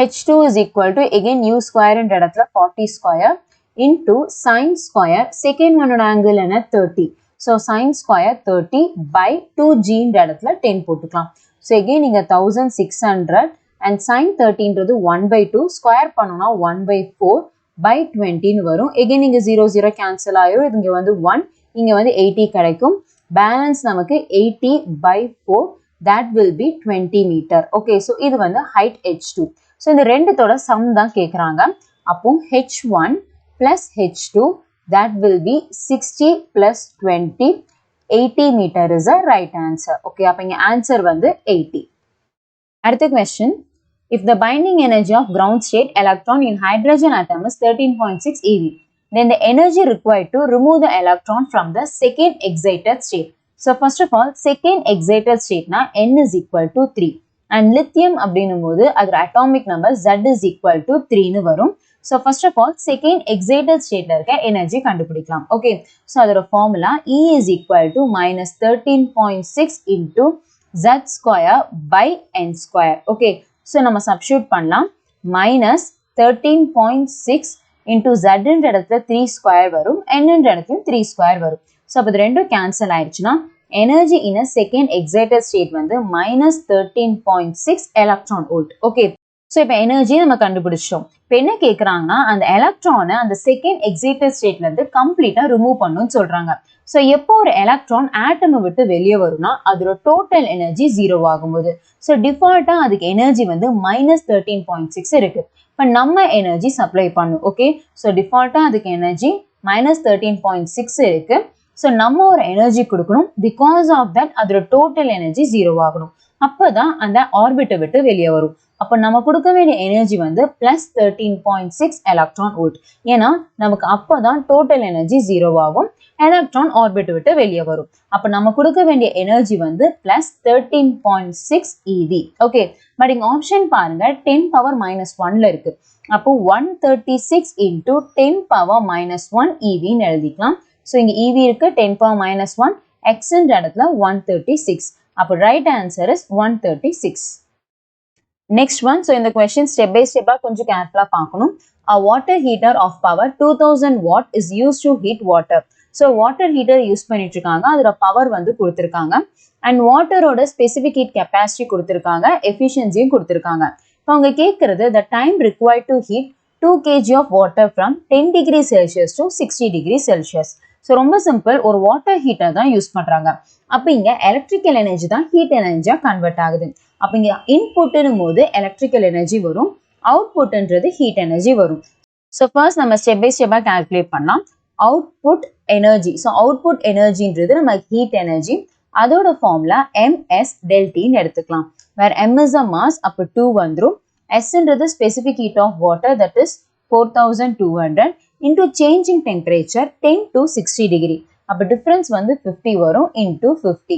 h2 is equal to again u square ன்ற இடத்துல 40 square into sin square second one angle என்ன 30. So sin square 30 by 2g ன்ற இடத்துல 10 போட்டுக்கலாம். So again இங்க 1600 and sin 30 ன்றது 1 by 2 square பண்ணோம்னா 1 by 4 by 20 வரும். Again இங்க 0 0 cancel ஆயிரும். இங்க வந்து 1, இங்க வந்து 80 கிடைக்கும். Balance நமக்கு 80 by 4 that will be 20 meter. Okay, so இது வந்து height h2. So இந்த ரெண்டுத்தோட sum தான் கேக்குறாங்க. அப்போ h1 plus h2 that will be 60 plus 20, 80 meter is a right answer. Okay, அப்ப இங்க answer வந்து 80. அடுத்த question. If the binding energy of ground state electron in hydrogen atom is 13.6 eV, then the energy required to remove the electron from the second excited state. So first of all, second excited state na n is equal to 3. And lithium அப்படினும் போது அதோட atomic number Z is equal to 3 னு வரும். So first of all, second excited state இருக்க energy கண்டுபிடிக்கலாம். Okay. So அதோட formula E is equal to minus 13.6 into Z square by n square. Okay. So நம்ம substitute பண்ணலாம். Minus 13.6 into Z ன்ற இடத்துல 3 square வரும். N ன்ற இடத்துல 3 square வரும். So அப்போ இது ரெண்டும் cancel ஆயிடுச்சுன்னா energy in a second excited state வந்து minus 13.6 electron volt. Okay. So இப்போ energy நம்ம கண்டுபிடிச்சிட்டோம். இப்போ என்ன கேட்குறாங்கன்னா அந்த எலக்ட்ரானை அந்த செகண்ட் எக்ஸைட்டட் ஸ்டேட்ல இருந்து கம்ப்ளீட்டா ரிமூவ் பண்ணணும்னு சொல்றாங்க. ஸோ எப்போ ஒரு எலக்ட்ரான் ஆட்டமை விட்டு வெளியே வரும்னா அதோட டோட்டல் எனர்ஜி 0 ஆகும்போது. ஸோ டிஃபால்ட்டா அதுக்கு எனர்ஜி வந்து minus 13.6 இருக்கு. இப்போ நம்ம எனர்ஜி சப்ளை பண்ணும். ஓகே. ஸோ டிஃபால்ட்டா அதுக்கு எனர்ஜி minus 13.6 இருக்கு. ஸோ நம்ம ஒரு எனர்ஜி கொடுக்கணும். பிகாஸ் ஆஃப் தட் அதோட டோட்டல் எனர்ஜி 0 ஆகணும். அப்பதான் அந்த ஆர்பிட்டை விட்டு வெளியே வரும். அப்போ நம்ம கொடுக்க வேண்டிய எனர்ஜி வந்து plus 13.6 எலக்ட்ரான் வோல்ட். ஏன்னா நமக்கு அப்போதான் டோட்டல் எனர்ஜி 0 ஆகும், எலக்ட்ரான் ஆர்பிட் விட்டு வெளியே வரும். அப்போ நம்ம கொடுக்க வேண்டிய எனர்ஜி வந்து plus 13.6 EV. ஓகே. பட் இங்க ஆப்ஷன் பாருங்க 10 power minus 1ல இருக்கு. அப்போ 136 into 10 power minus 1 EV ன்னு எழுதிக்கலாம். ஸோ இங்க EV இருக்கு 10 power minus 1, x ன்ற இடத்துல 136. அப்போ right answer is 136. Next one, so in the question step by step கொஞ்சம் கேர்ஃபுல்லா பார்க்கணும். A water heater of power 2000 watt is used to heat water. So water heater use பண்ணிட்டு இருக்காங்க. அதோட பவர் வந்து கொடுத்திருக்காங்க. And waterோட specific heat capacity கொடுத்திருக்காங்க, efficiencyயும் கொடுத்திருக்காங்க. இப்போ அவங்க கேட்கறது the time required to heat 2 kg of water from 10 degree Celsius to 60 degree Celsius. So ரொம்ப சிம்பிள், ஒரு வாட்டர் ஹீட்டர் தான் யூஸ் பண்றாங்க. அப்போ இங்க எலக்ட்ரிக்கல் எனர்ஜி தான் ஹீட் எனர்ஜியா கன்வெர்ட் ஆகுது. அப்போ இங்க இன்புட்னும் போது எலக்ட்ரிக்கல் எனர்ஜி வரும், அவுட்புட்ன்றது ஹீட் எனர்ஜி வரும். ஸோ ஃபர்ஸ்ட் நம்ம ஸ்டெப் பை ஸ்டெப்பா கால்குலேட் பண்ணலாம். அவுட்புட் எனர்ஜி, ஸோ அவுட்புட் எனர்ஜின்றது நம்ம ஹீட் எனர்ஜி, அதோட ஃபார்முலா ms டெல்டின்னு எடுத்துக்கலாம். வேற m is a mass, அப்போ 2 வந்துரும். sன்றது specific heat of water, that is 4200 into changing temperature 10 to 60 degree. அப்போ டிஃபரன்ஸ் வந்து 50 வரும் into 50.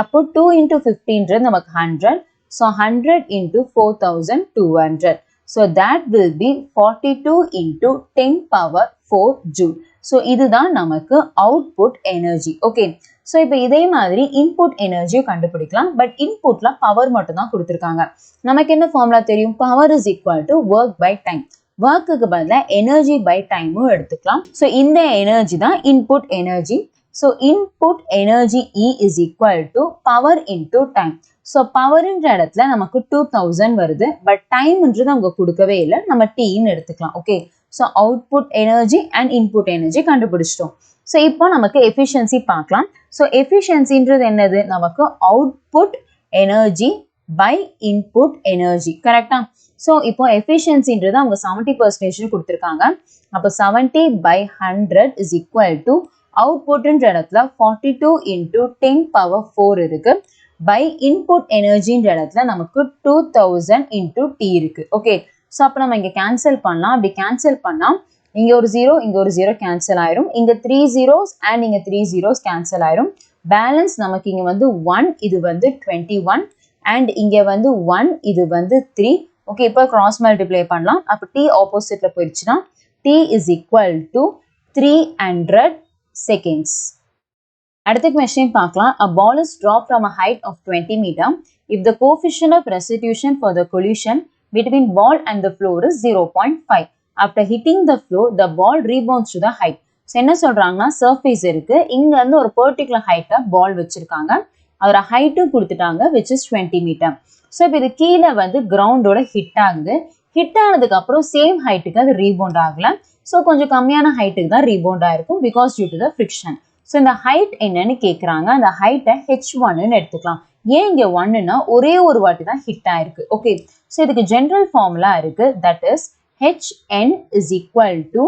அப்போ 2 into 15ன்றது நமக்கு 100. So 100 into 4200. So that will be 42 into 10 power 4 joule. So இதுதான் நமக்கு output energy. Okay. So இப்போ இதே மாதிரி input energy கண்டுபிடிக்கலாம். But inputல power மட்டும் தான் கொடுத்திருக்காங்க. நமக்கு என்ன formula தெரியும்? Power is equal to work by time. Workக்கு பதிலா energy by time எடுத்துக்கலாம். So இந்த energy தான் input energy. So input energy E is equal to power into time. So power என்ற இடத்துல நமக்கு 2000 வருது. But time என்றது அவங்க கொடுக்கவே இல்லை. நம்ம T ன்னு எடுத்துக்கலாம். Okay. So output energy and input energy கண்டுபிடிச்சிட்டோம். So இப்போ நமக்கு efficiency பார்க்கலாம். So efficiency என்றது என்னது? நமக்கு output energy by input energy. கரெக்டா? So இப்போ efficiency என்றது அவங்க 70% கொடுத்திருக்காங்க. அப்போ 70 by 100 is equal to output என்ற இடத்துல 42 into 10 power 4 இருக்கு. By input energy என்ற இடத்துல நமக்கு 2000 into T இருக்கு. Okay. So அப்போ நம்ம இங்க cancel பண்ணலாம். அப்படி cancel பண்ணா இங்க ஒரு 0 இங்க ஒரு 0 cancel ஆயிரும். இங்க 3 zeros and இங்க 3 zeros cancel ஆயிரும். Balance நமக்கு இங்க வந்து 1 இது வந்து 21 and இங்க வந்து 1 இது வந்து 3. Okay. இப்போ cross multiply பண்ணலாம். அப்போ T oppositeல போயிடுச்சுன்னா T is equal to 300 seconds. அடுத்த question பார்க்கலாம். A ball is dropped from a height of 20 meter. If the coefficient of restitution for the collision between ball and the floor is 0.5. After hitting the floor, the ball rebounds to the height. So என்ன சொல்றாங்கன்னா surface இருக்கு. இங்க வந்து ஒரு particular height ball வச்சிருக்காங்க. அதோட height கொடுத்துட்டாங்க which is 20 meter. So இப்போ இது கீழே வந்து ground ஓட hit ஆகுது. Hit ஆனதுக்கு அப்புறம் same height-க்கு அது rebound ஆகல. So கொஞ்சம் கம்மியான height-க்கு தான் rebound ஆயிருக்கும் because due to the friction. So இந்த height என்னன்னு கேக்குறாங்க. அந்த height-ஐ h1 ன்னு எடுத்துக்கலாம். ஏன் இங்க 1ன்னா ஒரே ஒரு வாட்டி தான் hit ஆயிருக்கு. Okay. So இதுக்கு general formula இருக்கு. That is hn is equal to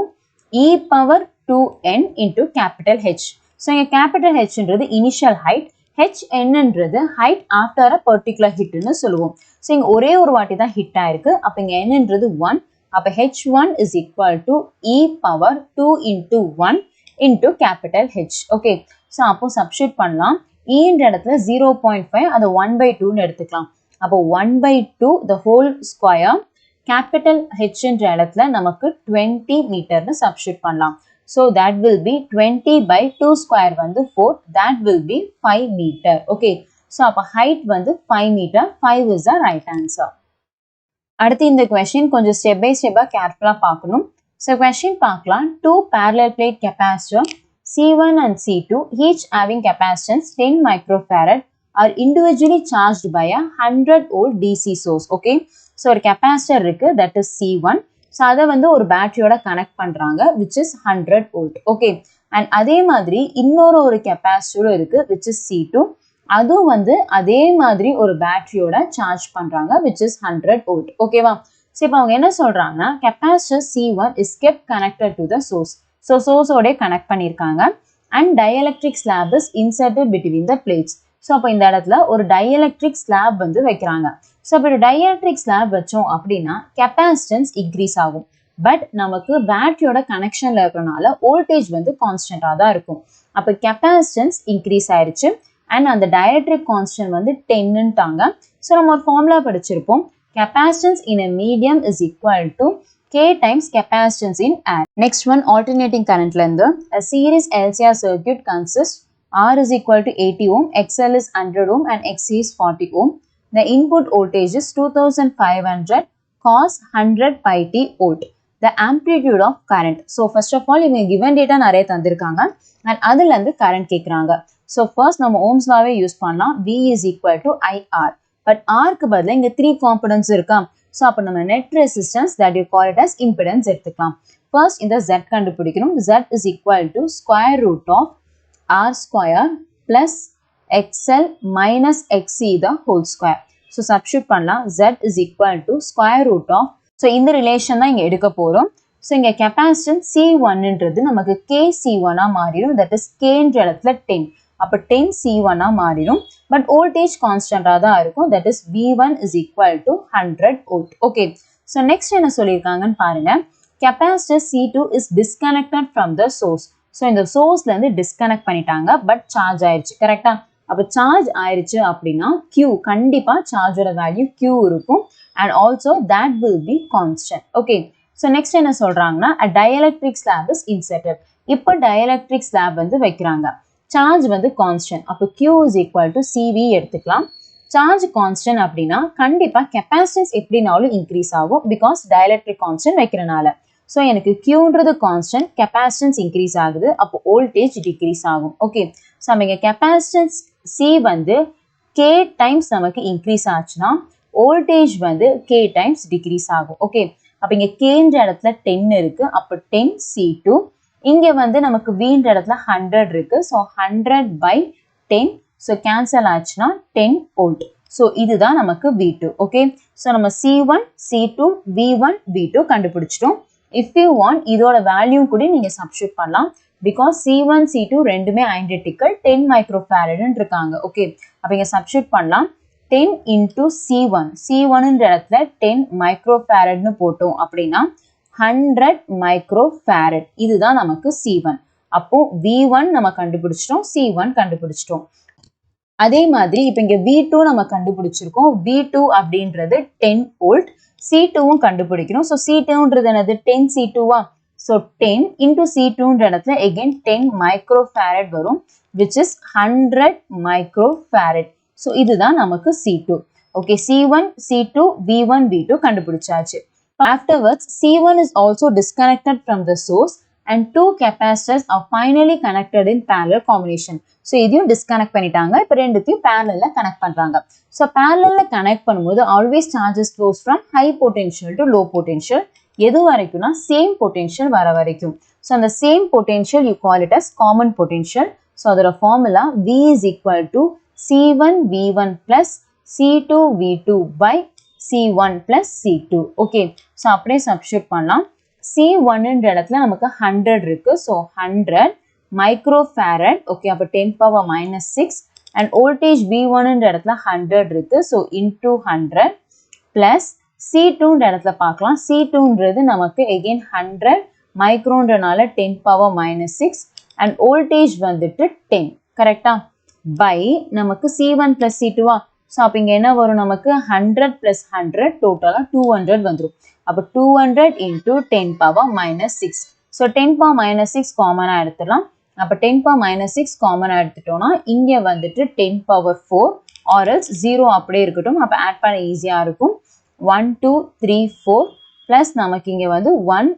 e power 2n into capital H. So இங்க capital H ன்றது initial height. hn ன்றது height after a particular hit ன்னு சொல்லுவோம். So இங்க ஒரே ஒரு வாட்டி தான் hit ஆயிருக்கு. அப்ப இங்க n ன்றது 1. அப்ப h1 is equal to e power 2 into 1 into capital H. Okay. So அப்போ substitute பண்ணலாம். E என்ற இடத்துல 0.5 அதை 1/2 ன்னு எடுத்துக்கலாம். அப்போ 1/2 the whole square capital H என்ற இடத்துல நமக்கு 20 மீட்டர்னு substitute பண்ணலாம். So that will be 20 by 2 square வந்து 4. That will be 5 meter. Okay. So அப்போ height வந்து 5 meter. 5 is the right answer. அடுத்து இந்த question கொஞ்சம் step by step carefully பார்க்கணும். So question பார்க்கலாம். Two parallel plate capacitor C1 and C2 each having capacitance 10 microfarad are individually charged by a 100 volt DC source. Okay. So ஒரு capacitor இருக்கு that is C1. So அதை வந்து ஒரு பேட்டரியோட connect பண்றாங்க which is 100 volt. Okay. And அதே மாதிரி இன்னொரு ஒரு capacitor இருக்கு which is C2. அதுவும் வந்து அதே மாதிரி ஒரு பேட்டரியோட சார்ஜ் பண்றாங்க which is 100 volt. ஓகேவா? So இப்போ அவங்க என்ன சொல்றாங்கன்னா capacitor C1 is kept connected to the source. So source ஓட கனெக்ட் பண்ணிருக்காங்க and dielectric slab is inserted between the plates. So அப்போ இந்த இடத்துல ஒரு dielectric slab வந்து வைக்கிறாங்க. So அப்போ dielectric slab வச்சோம் அப்படின்னா capacitance increase ஆகும். பட் நமக்கு பேட்டரியோட கனெக்ஷன்ல இருக்கறனால வோல்டேஜ் வந்து கான்ஸ்டன்டா தான் இருக்கும். அப்போ capacitance increase ஆயிருச்சு and அந்த dielectric constant வந்து 10 ன்ட்டாங்க. So நம்ம ஒரு ஃபார்முலா படிச்சிருப்போம். Capacitance in a medium is equal to K times capacitance in air. Next one alternating current ல இருந்து a series LCR circuit consists R is equal to 80 ohm, XL is 100 ohm and XC is 40 ohm. The input voltage is 2500 cos 100 pi t volt. The amplitude of current. So first of all இவங்க given data நிறைய தந்திருக்காங்க and அதுல இருந்து current கேக்குறாங்க. So first நம்ம ohms lawவே use பண்ணலாம். V is equal to IR. But R க்கு பதிலா இங்க 3 components இருக்கா. So அப்ப நம்ம net resistance that you call it as impedance எடுத்துக்கலாம். First இந்த Z கண்டுபிடிக்கணும். Z is equal to square root of R square plus XL minus XC the whole square. So substitute பண்ணலாம். Z is equal to square root of. So இந்த relation தான் இங்க எடுக்க போறோம். So இங்க capacitance C1 ன்றது நமக்கு KC1 மாறிடும். That is K என்ற இடத்துல 10. அப்ப 10 C1 மாறிடும். But voltage constant தான் இருக்கும். That is V1 is equal to 100 volt. Okay. So next என்ன சொல்லிருக்காங்கன்னு பாருங்க. Capacitor C2 is disconnected from the source. So இந்த sourceல இருந்து disconnect பண்ணிட்டாங்க. But charge ஆயிருச்சு. கரெக்டா? அப்ப charge ஆயிருச்சு அப்படின்னா Q கண்டிப்பா chargeோட value Q இருக்கும். and also that will be constant. Okay, so next என்ன சொல்றாங்கன்னா a dielectric slab is inserted. இப்போ dielectric slab வந்து வைக்கிறாங்க, சார்ஜ் வந்து கான்ஸ்டன்ட், அப்போ Q is equal to CV எடுத்துக்கலாம். சார்ஜ் கான்ஸ்டன்ட் அப்படின்னா கண்டிப்பா கெப்பாசிட்டன்ஸ் எப்படினாலும் இன்க்ரீஸ் ஆகும், பிகாஸ் டயலெக்ட்ரிக் கான்ஸ்டன்ட் வைக்கிறனால. ஸோ எனக்கு Qன்றது கான்ஸ்டன்ட், கெப்பாசிட்டன்ஸ் இன்க்ரீஸ் ஆகுது, அப்போ வோல்டேஜ் டிக்ரீஸ் ஆகும். ஓகே, ஸோ நம்ம இங்கே கெப்பாசிட்டன்ஸ் C வந்து K டைம்ஸ் நமக்கு இன்க்ரீஸ் ஆச்சுன்னா வோல்டேஜ் வந்து K டைம்ஸ் டிக்ரீஸ் ஆகும். ஓகே, அப்போ இங்கே Kன்ற இடத்துல 10 இருக்கு, அப்போ 10C2. இங்கே வந்து நமக்கு Vன்ற இடத்துல 100 இருக்கு, ஸோ 100/10. ஸோ கேன்சல் ஆச்சுன்னா 10 வோல்ட். ஸோ இதுதான் நமக்கு V2. ஓகே, ஸோ நம்ம C1, C2, V1, V2 கண்டுபிடிச்சிட்டோம். இஃப் யூ வாண்ட் இதோட வேல்யூ கூட நீங்கள் சப்ஸ்டியூட் பண்ணலாம், பிகாஸ் C1, C2 ரெண்டுமே ஐடென்டிக்கல், 10 மைக்ரோஃபாரட்னு இருக்காங்க. ஓகே, அப்போ இங்கே சப்ஸ்டியூட் பண்ணலாம். 10 into C1, C1ன்ற இடத்துல 10 மைக்ரோஃபாரட்னு போட்டோம் அப்படின்னா 100 மைக்ரோஃபாரட். இதுதான் நமக்கு C1. அப்போ V1 நம்ம கண்டுபிடிச்சிட்டோம், C1 கண்டுபிடிச்சிட்டோம். அதே மாதிரி இப்போ இங்கே V2 நம்ம கண்டுபிடிச்சிருக்கோம். V2 அப்படின்றது 10 வோல்ட். C2வும் கண்டுபிடிக்கணும். ஸோ C2ன்றது என்னது, 10C2வா? ஸோ 10 into C2ன்ற இடத்துல again 10 மைக்ரோஃபாரட் வரும், which is 100 மைக்ரோஃபாரட். ஸோ இதுதான் நமக்கு C2. Okay, C1, C2, V1, V2 கண்டுபிடிச்சாச்சு. Afterwards, C1 is also disconnected from the source and two capacitors are finally connected in parallel combination. So இதையும் disconnect பண்ணிட்டாங்க, இப்போ ரெண்டுத்தையும் பேரலல்ல connect பண்றாங்க. ஸோ பேரலல்ல கனெக்ட் பண்ணும்போது always charges flows from high potential to low potential. எது வரைக்கும்னா சேம் பொட்டென்ஷியல் வர வரைக்கும். ஸோ அந்த same potential you call it as common potential. So அதோட formula V is equal to C1 V1 plus C2 V2 by C1 plus C2. Okay, so அப்படியே substitute பண்ணலாம். C1ன்ற இடத்துல நமக்கு 100 இருக்கு, ஸோ 100 மைக்ரோஃபாரட். ஓகே, அப்போ 10⁻⁻6 அண்ட் வோல்டேஜ் V1ன்ற இடத்துல 100 இருக்கு, so into 100 plus C2ன்ற இடத்துல பார்க்கலாம். C2ன்றது நமக்கு எகெயின் 100 மைக்ரோன்றனால 10⁻⁻6 அண்ட் வோல்டேஜ் வந்துட்டு 10. கரெக்டா? பை நமக்கு C1 plus C2வா? ஸோ அப்போ இங்கே என்ன வரும், நமக்கு 100 plus 100 டோட்டலாக 200 வந்துடும். அப்போ 200 into 10⁻⁻6. ஸோ 10⁻⁻6 காமனாக எடுத்துடலாம். அப்போ 10⁻⁻6 காமனாக எடுத்துட்டோம்னா இங்கே வந்துட்டு 10⁻4 or else 0 அப்படியே இருக்கட்டும். அப்போ ஆட் பண்ண ஈஸியாக இருக்கும். 1 2 3 4 ப்ளஸ் நமக்கு இங்கே வந்து 1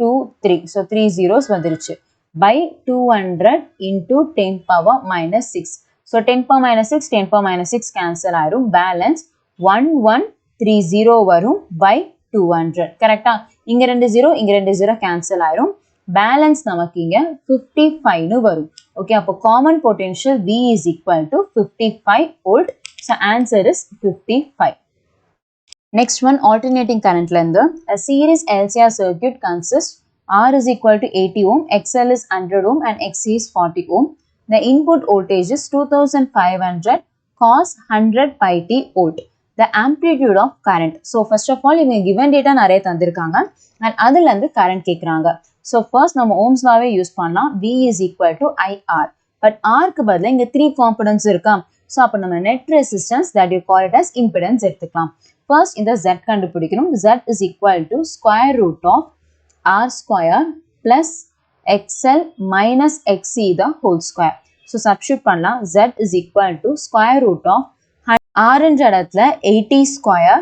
2 3, ஸோ 3 zeros வந்துருச்சு. by 200 into 10⁻⁻6. ஸோ 10⁻⁻6 10⁻⁻6 கேன்சல் ஆயிரும், பேலன்ஸ் 1130 வரும் by 200. கரெக்டா? இங்கே 2 0 இங்கே 2 0 கேன்சல் ஆயிரும், பேலன்ஸ் நமக்கு இங்கே 55 வரும். ஓகே, அப்போ common potential V is equal to 55 volt. So answer is 55. Next one, alternating current length. A series LCR circuit consists R is equal to 80 ohm, XL is 100 ohm and XC is 40 ohm. The input voltage is 2500 cos 100 pi t volt. The amplitude of current. So first of all, இவங்க given data நிறைய தந்திருக்காங்க and அதுலேருந்து current கேட்குறாங்க. So first நம்ம ohms lawவே use பண்ணலாம். V is equal to IR. But Rக்கு பதிலாக இங்கே 3 components இருக்கா. So அப்போ நம்ம net resistance that you call it as impedance எடுத்துக்கலாம். First இந்த Z கண்டுபிடிக்கணும். Z is equal to square root of R square plus XL minus XC the whole square. So substitute பண்ணலாம். Z is equal to square root of R என்ற இடத்துல 80 square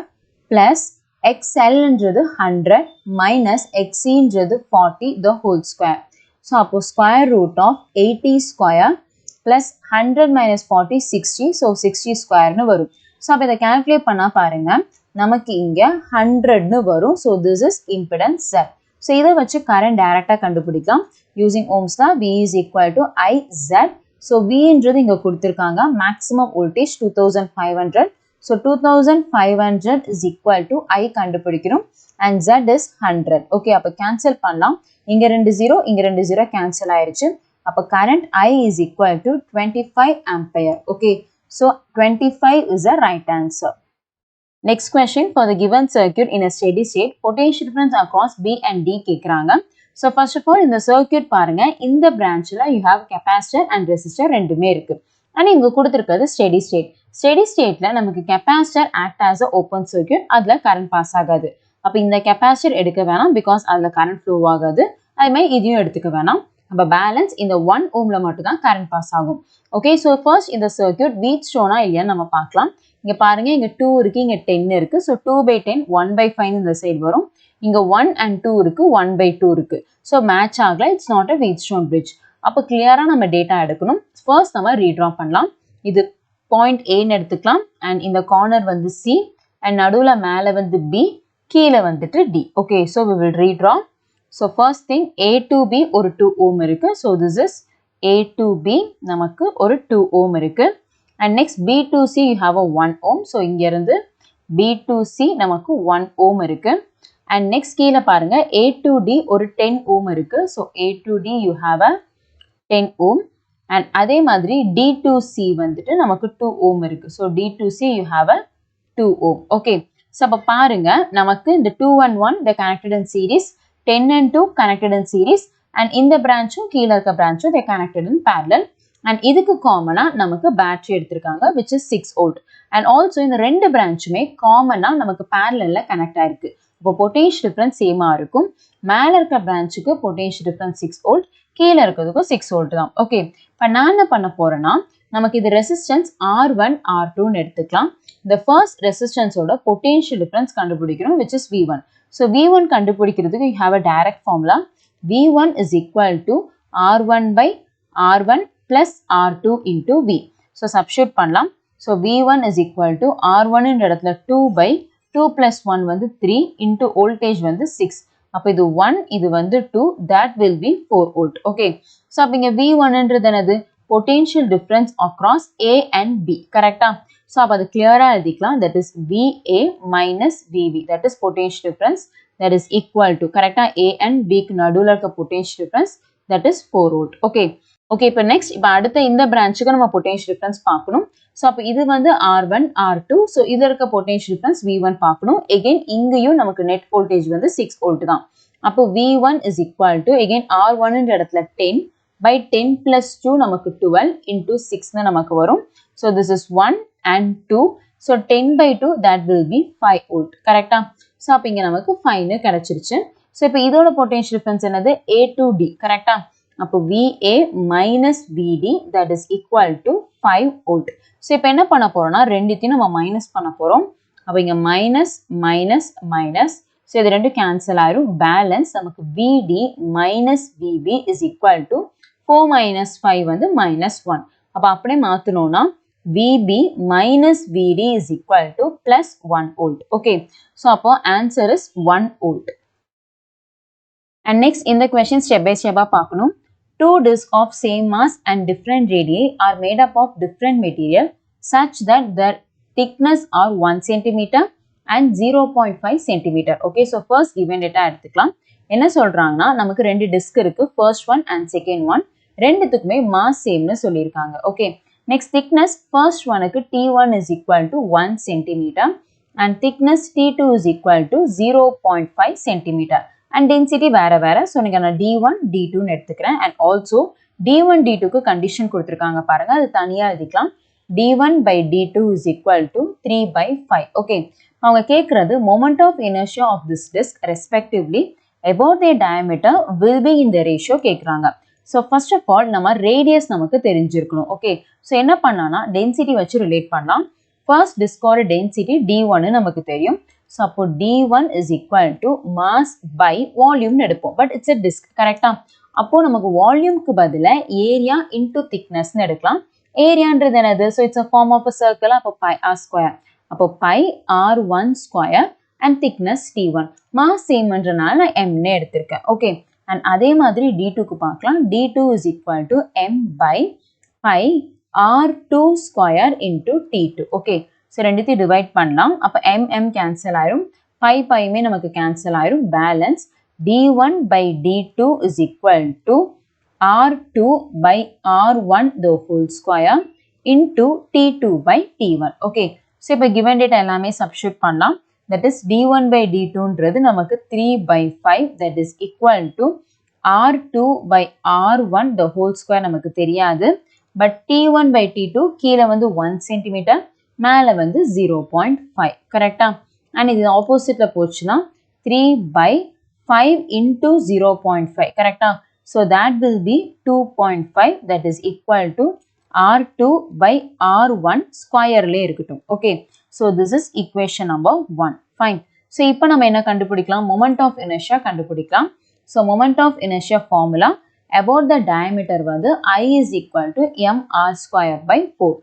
plus XL என்றது 100 minus XC என்றது 40 the whole square. So அப்போ square root of 80 square plus 100 minus 40 60. So 60 square னு வரும். So அப்போ இதை calculate பண்ணா பாருங்க, நமக்கு இங்க 100 வரும். So this is impedance Z. So இதை வச்சு current directா கண்டுபிடிக்கலாம். Using ohms law, V is equal to IZ. So V என்றது இங்க கொடுத்திருக்காங்க, maximum voltage 2500. So 2500 is equal to I கண்டுபிடிக்கிறோம் and Z is 100. Okay, அப்போ cancel பண்ணலாம். இங்க 2 0 இங்க 2 0 cancel ஆயிருச்சு. அப்போ current I is equal to 25 ampere. Okay, so 25 is the right answer. Next question, for the given circuit in a steady state, potential difference across B and D கேக்குறாங்க. So first of all, இந்த circuit பாருங்க, இந்த branchல you have capacitor and resistor ரெண்டுமே இருக்கு. And இவங்க கொடுத்துருக்கிறது steady state. Steady ஸ்டேட்ல நமக்கு capacitor act as a open circuit, அதுல கரண்ட் பாஸ் ஆகாது. அப்போ இந்த கெப்பாசிட்டர் எடுக்க வேணாம், பிகாஸ் அதுல கரண்ட் ஃப்ளோ ஆகாது. அது மாதிரி இதையும் எடுத்துக்க வேணாம். அப்போ பேலன்ஸ் இந்த 1 ohmல மட்டும் தான் கரண்ட் பாஸ் ஆகும். ஓகே, ஸோ ஃபர்ஸ்ட் இந்த சர்க்யூட் வீட் ஸ்டோனா இல்லையான்னு நம்ம பார்க்கலாம். இங்க பாருங்க, இங்க 2 இருக்கு, இங்க 10 இருக்கு. ஸோ 2/10 1/5 இந்த சைடு வரும். இங்க 1 and 2 இருக்கு, 1/2 இருக்கு. ஸோ மேட்ச் ஆகல, இட்ஸ் நாட் அ வீட் ஸ்டோன் பிரிட்ஜ். அப்போ கிளியரா நம்ம டேட்டா எடுக்கணும். ஃபர்ஸ்ட் நம்ம ரீட்ரா பண்ணலாம். இது பாயிண்ட் ஏன்னு எடுத்துக்கலாம். அண்ட் இந்த கார்னர் வந்து சி, அண்ட் நடுவில் மேலே வந்து பி, கீழே வந்துட்டு D. Okay, so we will redraw. So first thing A to B ஒரு 2 ohm இருக்கு. So this is A to B நமக்கு ஒரு 2 ohm இருக்கு. And next B to C you have a 1 ohm. So இங்கேருந்து B to C நமக்கு 1 ohm இருக்கு. And next கீழே பாருங்க, A to D ஒரு 10 ohm இருக்கு. So A to D you have a 10 ohm. And அதே மாதிரி D to C வந்துட்டு நமக்கு 2 ohm இருக்கு. So D to C you have a 2 ohm. Okay, so அப்போ பாருங்க, நமக்கு இந்த 2 and 1 they connected in series, 10 and 2 connected in series, and இந்த பிரான்ச்சும் கீழே இருக்க பிரான்ச்சும் they connected in parallel. and இதுக்கு காமனா நமக்கு பேட்டரி எடுத்திருக்காங்க, which is 6 volt. and also இந்த ரெண்டு பிரான்ச்சுமே காமனா நமக்கு parallelல கனெக்ட் ஆயிருக்கு. இப்போ பொட்டன்ஷியல் டிஃபரன்ஸ் சேமா இருக்கும். மேல இருக்க பிரான்ச்சுக்கு பொட்டன்ஷியல் டிஃபரன்ஸ் 6 volt, கீழே இருக்கிறதுக்கும் 6 volt தான். ஓகே, இப்போ நான் என்ன பண்ண போறேன்னா, நமக்கு இது ரெசிஸ்டன்ஸ் R1 R2ன்னு எடுத்துக்கலாம். இந்த ஃபர்ஸ்ட் ரெசிஸ்டன்ஸோட பொட்டன்ஷியல் டிஃபரன்ஸ் கண்டுபிடிக்கிறோம், which is V1. So V1 கண்டுபிடிக்கிறதுக்கு you have a direct formula. V1 is equal to R1 by R1 plus R2 into V. So substitute பண்ணலாம். So V1 is equal to R1 ன்ற இடத்துல 2 by 2 plus 1 வந்து 3 into voltage வந்து 6. அப்போ இது 1, இது வந்து 2, that will be 4 volt. Okay, so அப்போ இங்கே V1 ன்றது என்னது? Potential difference across A and B. கரெக்டா? ஸோ அப்போ அது கிளியரா எழுதிக்கலாம். that is VA minus VB, that is potential difference, that is equal to, கரெக்டா, A and B க்கு நடுவில் இருக்க potential difference, that is 4 volt. Okay, okay, இப்போ நெக்ஸ்ட் இப்போ அடுத்த இந்த பிரான்ச்சுக்கு நம்ம பொட்டன்ஷியல் டிஃபரன்ஸ் பார்க்கணும். ஸோ அப்போ இது வந்து R1 R2, ஸோ இது இருக்க பொட்டன்ஷியல் டிஃபரன்ஸ் V1 பார்க்கணும். எகெயின் இங்கேயும் நமக்கு நெட் வோல்டேஜ் வந்து 6 volt தான். அப்போ V1 is equal to again R1 ன்ற இடத்துல 10 by 10 plus 2 நமக்கு 12 into 6ன்னு நமக்கு வரும். So this is 1 and 2. So 10 by 2 that will be 5 volt. கரெக்டா? ஸோ அப்போ இங்கே நமக்கு 5ன்னு கிடைச்சிருச்சு. ஸோ இப்போ இதோட பொட்டன்ஷியல் டிஃபரன்ஸ் என்னது? A to D. கரெக்டா? அப்போ VA minus VD that is equal to 5 volt. So இப்போ என்ன பண்ண போறோம்னா, ரெண்டுத்தையும் நம்ம மைனஸ் பண்ண போறோம். அப்போ இங்கே மைனஸ் மைனஸ் மைனஸ், ஸோ இது ரெண்டும் கேன்சல் ஆயிரும். பேலன்ஸ் நமக்கு VD minus VB is equal to 4 minus 5 வந்து minus 1. அப்போ அப்படியே மாற்றணும்னா VB minus VD is equal to plus 1 volt. Okay, so அப்போ answer is 1 volt. And next in the question step by step பார்க்கணும். Two discs of same mass and different radii are made up of different material such that their thickness are 1 cm and 0.5 cm. Okay, so first given data எடுத்துக்கலாம். என்ன சொல்றாங்கன்னா, நமக்கு ரெண்டு disk இருக்கு, first one and second one. ரெண்டுத்துக்குமே mass sameனு சொல்லியிருக்காங்க. Okay, next thickness, first one T1 is equal to 1 cm and thickness T2 is equal to 0.5 cm. And density வேற வேற. ஸோ நீங்கள் நான் D1 D2ன்னு எடுத்துக்கிறேன். அண்ட் ஆல்சோ D1 D2க்கு கண்டிஷன் கொடுத்துருக்காங்க பாருங்க, அது தனியாக எழுதிக்கலாம். D1 by D2 is equal to 3 by 5. Okay, அவங்க கேட்குறது moment of inertia of this disc respectively about their diameter will be in the ratio கேட்குறாங்க. ஸோ ஃபர்ஸ்ட் ஆஃப் ஆல் நம்ம radius நமக்கு தெரிஞ்சிருக்கணும். ஓகே, ஸோ என்ன பண்ணலாம்னா டென்சிட்டி வச்சு relate பண்ணலாம். ஃபர்ஸ்ட் டிஸ்கோட டென்சிட்டி D1 நமக்கு தெரியும். ஸோ அப்போ D1 is equal to mass by volume எடுப்போம். பட் இட்ஸ் a disk, கரெக்டா? அப்போ நமக்கு வால்யூம்க்கு பதிலாக ஏரியா இன்டூ திக்னஸ்ன்னு எடுக்கலாம். ஏரியான்றது என்னது? So it's a form of a circle. அப்போ pi r square. அப்போ pi r1 square and thickness T1. Mass சேம்ன்றனால நான் mன்னு எடுத்திருக்கேன். ஓகே, அண்ட் அதே மாதிரி D2க்கு பார்க்கலாம். D2 is equal to m by pi r2 square into T2. Okay, so ரெண்டுத்தையும் டிவைட் பண்ணலாம். அப்போ m கேன்சல் ஆயிரும், பையுமே நமக்கு கேன்சல் ஆயிரும். Balance D1 by D2 is equal to R2 by R1 the whole square into T2 by T1. Okay, so இப்போ given data எல்லாமே substitute பண்ணலாம். that is D1 by D2ன்றது நமக்கு 3 by 5 that is equal to R2 by R1 the whole square நமக்கு தெரியாது. But T1 by T2 கீழே வந்து 1 centimetre, மேலே வந்து 0.5 கரெக்டா? அண்ட் இது ஆப்போசிட்டில் போச்சுன்னா 3 by 5 into 0.5 கரெக்டா? So that will be 2.5 that is equal to R2 by R1 ஸ்கொயர்லேயே இருக்கட்டும். Okay, so this is equation number 1. Fine. So இப்போ நம்ம என்ன கண்டுபிடிக்கலாம்? மொமெண்ட் ஆஃப் இனர்ஷியா கண்டுபிடிக்கலாம். So moment of inertia formula about the diameter வந்து I is equal to mr square by 4.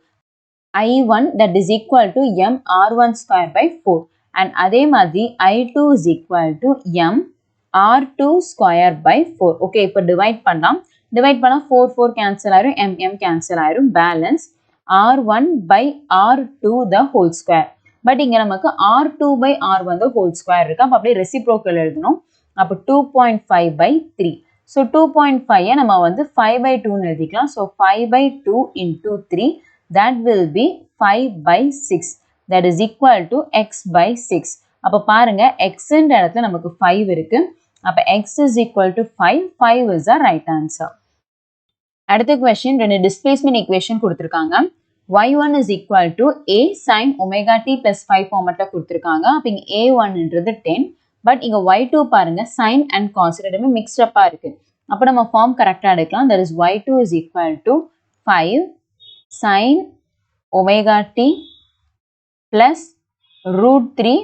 I1 that is equal to mr1 square by 4. And அதே மாதிரி I2 is equal to mr2 square by 4. Okay, இப்போ divide பண்ணலாம். Divide பண்ணா 4 cancel ஆயிரும், mm cancel ஆயிரும், balance r1 by r2 the whole square. But இங்க நமக்கு r2 by r1 the whole square இருக்கு. அப்போ அப்படியே reciprocal எழுதணும். அப்போ 2.5 by 3. So 2.5 நம்ம வந்து 5 by 2 எழுதிக்கலாம். So 5 by 2 into 3 that will be 5 by 6 that is equal to x by 6. அப்போ பாருங்க x ன்ற இடத்துல நமக்கு 5 இருக்கு. அப்போ x is equal to 5. 5 is the right answer. அடுத்த question ரெண்டு displacement equation கொடுத்திருக்காங்க. y1 is equal to a sin omega t plus 5 ஃபார்மட்ல கொடுத்திருக்காங்க. அப்போ இங்க a1 ன்றது 10. பட் இங்க y2 பாருங்க sin and cos ரெண்டுமே மிக்ஸ்ட் அப்பா இருக்கு. அப்போ நம்ம ஃபார்ம் கரெக்டா எடுக்கலாம். that is y2 is equal to 5 sin omega t plus root 3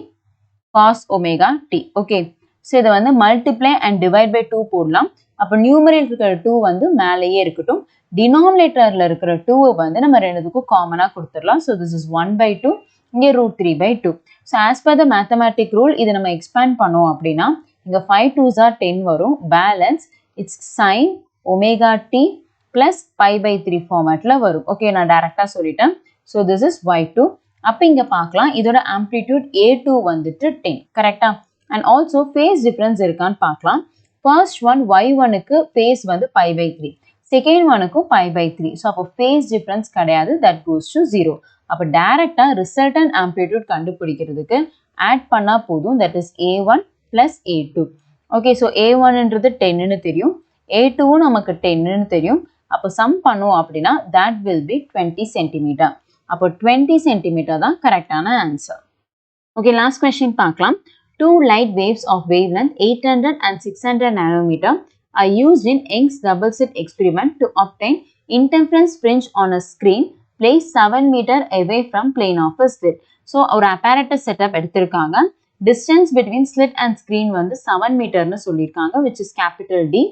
cos omega t. Okay, so இதை வந்து மல்டிப்ளை அண்ட் டிவைட் பை 2 போடலாம். அப்போ நியூமரேட்டர் இருக்கிற 2 வந்து மேலேயே இருக்கட்டும், டினாமினேட்டர்ல இருக்கிற 2 வந்து நம்ம ரெண்டுத்துக்கும் காமனா கொடுத்துடலாம். ஸோ திஸ் இஸ் 1 by 2, இங்கே root 3 by 2. So as per the mathematic rule இதை நம்ம எக்ஸ்பேண்ட் பண்ணோம் அப்படின்னா இங்கே 5 2s are 10 வரும். Balance it's sin omega t plus pi by 3 ஃபார்மேட்டில் வரும். ஓகே, நான் டைரக்டாக சொல்லிட்டேன். So this is y2. அப்போ இங்கே பார்க்கலாம் இதோட ஆம்ப்ளிடியூட் a2 வந்துட்டு 10 கரெக்டா? அண்ட் ஆல்சோ ஃபேஸ் டிஃப்ரென்ஸ் இருக்கான்னு பார்க்கலாம். ஃபர்ஸ்ட் ஒன் y1க்கு ஃபேஸ் வந்து pi by 3, செகண்ட் ஒனுக்கும் pi by 3. ஸோ அப்போ ஃபேஸ் டிஃப்ரென்ஸ் கிடையாது, தட் கோஸ் டு 0. அப்போ டைரக்டா ரிசல்டன்ட் ஆம்ப்ளிடியூட் கண்டுபிடிக்கிறதுக்கு ஆட் பண்ணா போதும். That is a1 plus a2. Okay, so a1ன்றது 10ன்னு தெரியும், a2வும் நமக்கு 10ன்னு தெரியும். அப்போ சம் பண்ணுவோம் அப்படின்னா that will be 20 centimeter. அப்போ 20 centimeter தான் கரெக்டான ஆன்சர். ஓகே, லாஸ்ட் கொஸ்டின் பார்க்கலாம். Two light waves of wavelength 800 and 600 nanometer are used in Young's double slit experiment to obtain interference fringe on a screen placed 7 meter away from plane of a slit. So, ஒரு apparatus setup எடுத்திருக்காங்க. Distance between slit and screen வந்து 7 meterன்னு சொல்லியிருக்காங்க, which is capital D.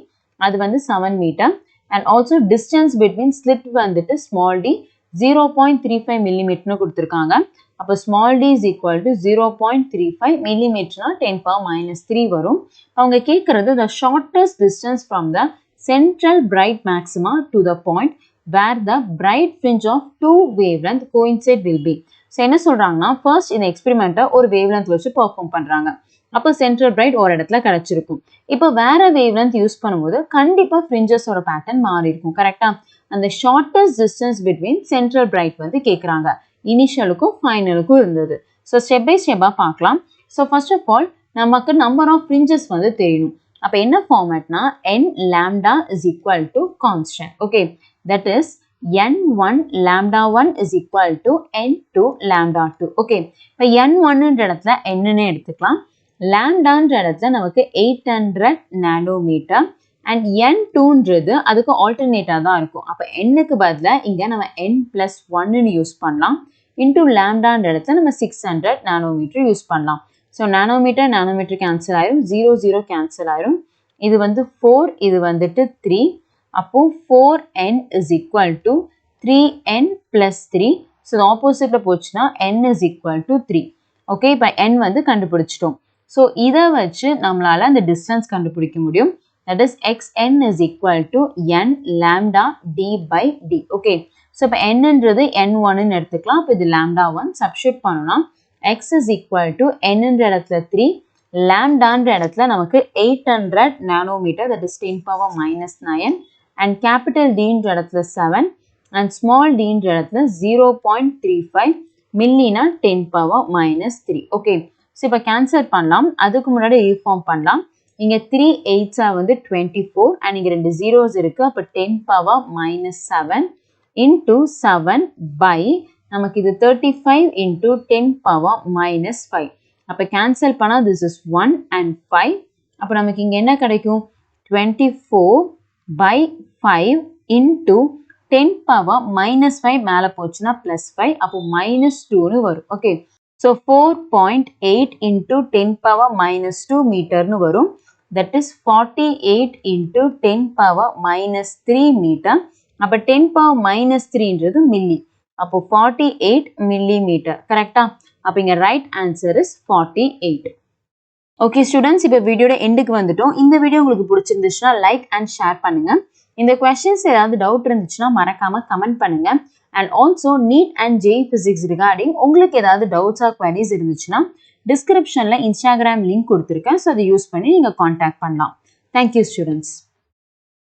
அது வந்து 7 meter. And also distance between slit வந்துட்டு small d 0.35 millimeterன்னு கொடுத்திருக்காங்க. அப்போ small d is equal to 0.35 millimeterனா 10⁻³ வரும். அவங்க கேட்கறது the shortest distance from the central bright maxima to the point where the bright fringe of two wavelength coincide will be. So என்ன சொல்றாங்கன்னா first இந்த எக்ஸ்பெரிமெண்ட்டை ஒரு வேவ்லென்த் வச்சு பெர்ஃபார்ம் பண்றாங்க. அப்போ சென்ட்ரல் பிரைட் ஒரு இடத்துல கிடைச்சிருக்கும். இப்போ வேற வேவ்லென்த் யூஸ் பண்ணும்போது கண்டிப்பா ஃப்ரிஞ்சஸோட பேட்டர்ன் மாறி இருக்கும் கரெக்டா? அந்த shortest distance between central bright வந்து கேட்குறாங்க. இனிஷியலுக்கும் ஃபைனலுக்கும் இருந்தது. ஸோ ஸ்டெப் பை ஸ்டெப்பாக பார்க்கலாம். ஸோ ஃபர்ஸ்ட் ஆஃப் ஆல் நமக்கு நம்பர் ஆஃப் ஃப்ரிஞ்சஸ் வந்து தெரியணும். அப்போ என்ன ஃபார்மேட்னா n lambda is equal to constant. Okay, that is n1 lambda 1 is equal to n2 lambda 2. Okay, இப்போ n1ன்ற இடத்துல என்னன்னு எடுத்துக்கலாம். லாம்டான்ற இடத்துல நமக்கு 800 நானோமீட்டர் அண்ட் n2ன்றது அதுக்கு ஆல்டர்னேட்டாக தான் இருக்கும். அப்போ n-க்கு பதிலாக இங்கே நம்ம n+1ன்னு யூஸ் பண்ணலாம். இன்டூ லாம்டான்ற இடத்துல நம்ம 600 நானோமீட்டர் யூஸ் பண்ணலாம். ஸோ நானோமீட்டர் கேன்சல் ஆயிரும், 0 0 கேன்சல் ஆயிரும். இது வந்து 4, இது வந்துட்டு 3. அப்போ 4n is equal to 3n plus 3. So ஆப்போசிட்ல போச்சுன்னா n is equal to 3. Okay, இப்போ n வந்து கண்டுபிடிச்சிட்டோம். ஸோ இதை வச்சு நம்மளால அந்த டிஸ்டன்ஸ் கண்டுபிடிக்க முடியும். That is xn is equal to n lambda d by d. Okay, so இப்போ nன்றது n1ன்னு எடுத்துக்கலாம். இப்போ இது lambda 1 சப்ஸ்டியூட் பண்ணோம்னா x is equal to nன்ற இடத்துல 3, lambdaன்ற இடத்துல நமக்கு 800 nanometre, that is 10⁻⁻⁹, and capital dன்ற இடத்துல 7 அண்ட் ஸ்மால் dன்ற இடத்துல 0.35 மில்லினா 10⁻⁻3. ஓகே, ஸோ இப்போ கேன்சல் பண்ணலாம். அதுக்கு முன்னாடி ரீஃபார்ம் பண்ணலாம். இங்கே 3 8s வந்து 24 அண்ட் இங்கே 2 zeros இருக்கு. அப்போ 10⁻⁻7 into 7 by நமக்கு இது 35 into 10 power minus 5. அப்போ cancel பண்ணா this is 1 and 5. அப்போ நமக்கு இங்க என்ன கிடைக்கும் 24 by 5 into 10 power minus 5 மேல போச்சுன்னா plus 5. அப்போ minus 2னு வரும். Okay, so 4.8 into 10 power minus 2 மீட்டர்னு வரும். That is 48 into 10 power minus 3 meter. அப்போ 10 power minus 3ன்றது மில்லி. அப்போ 48 millimeter. கரெக்டா? அப்போ இங்க right answer is 48. Okay students, இப்போ வீடியோட எண்டுக்கு வந்துட்டோம். இந்த வீடியோ உங்களுக்கு பிடிச்சிருந்துச்சுன்னா லைக் அண்ட் ஷேர் பண்ணுங்க. இந்த கொஸ்டின்ஸ் ஏதாவது டவுட் இருந்துச்சுன்னா மறக்காம கமெண்ட் பண்ணுங்க. And also need and JEE physics regarding உங்களுக்கு ஏதாவது டவுட்ஸ் ஆர் குவரிஸ் இருந்துச்சுன்னா டிஸ்கிரிப்ஷன்ல இன்ஸ்டாகிராம் லிங்க் கொடுத்துருக்கேன். ஸோ அதை யூஸ் பண்ணி நீங்க கான்டாக்ட் பண்ணலாம். Thank you students.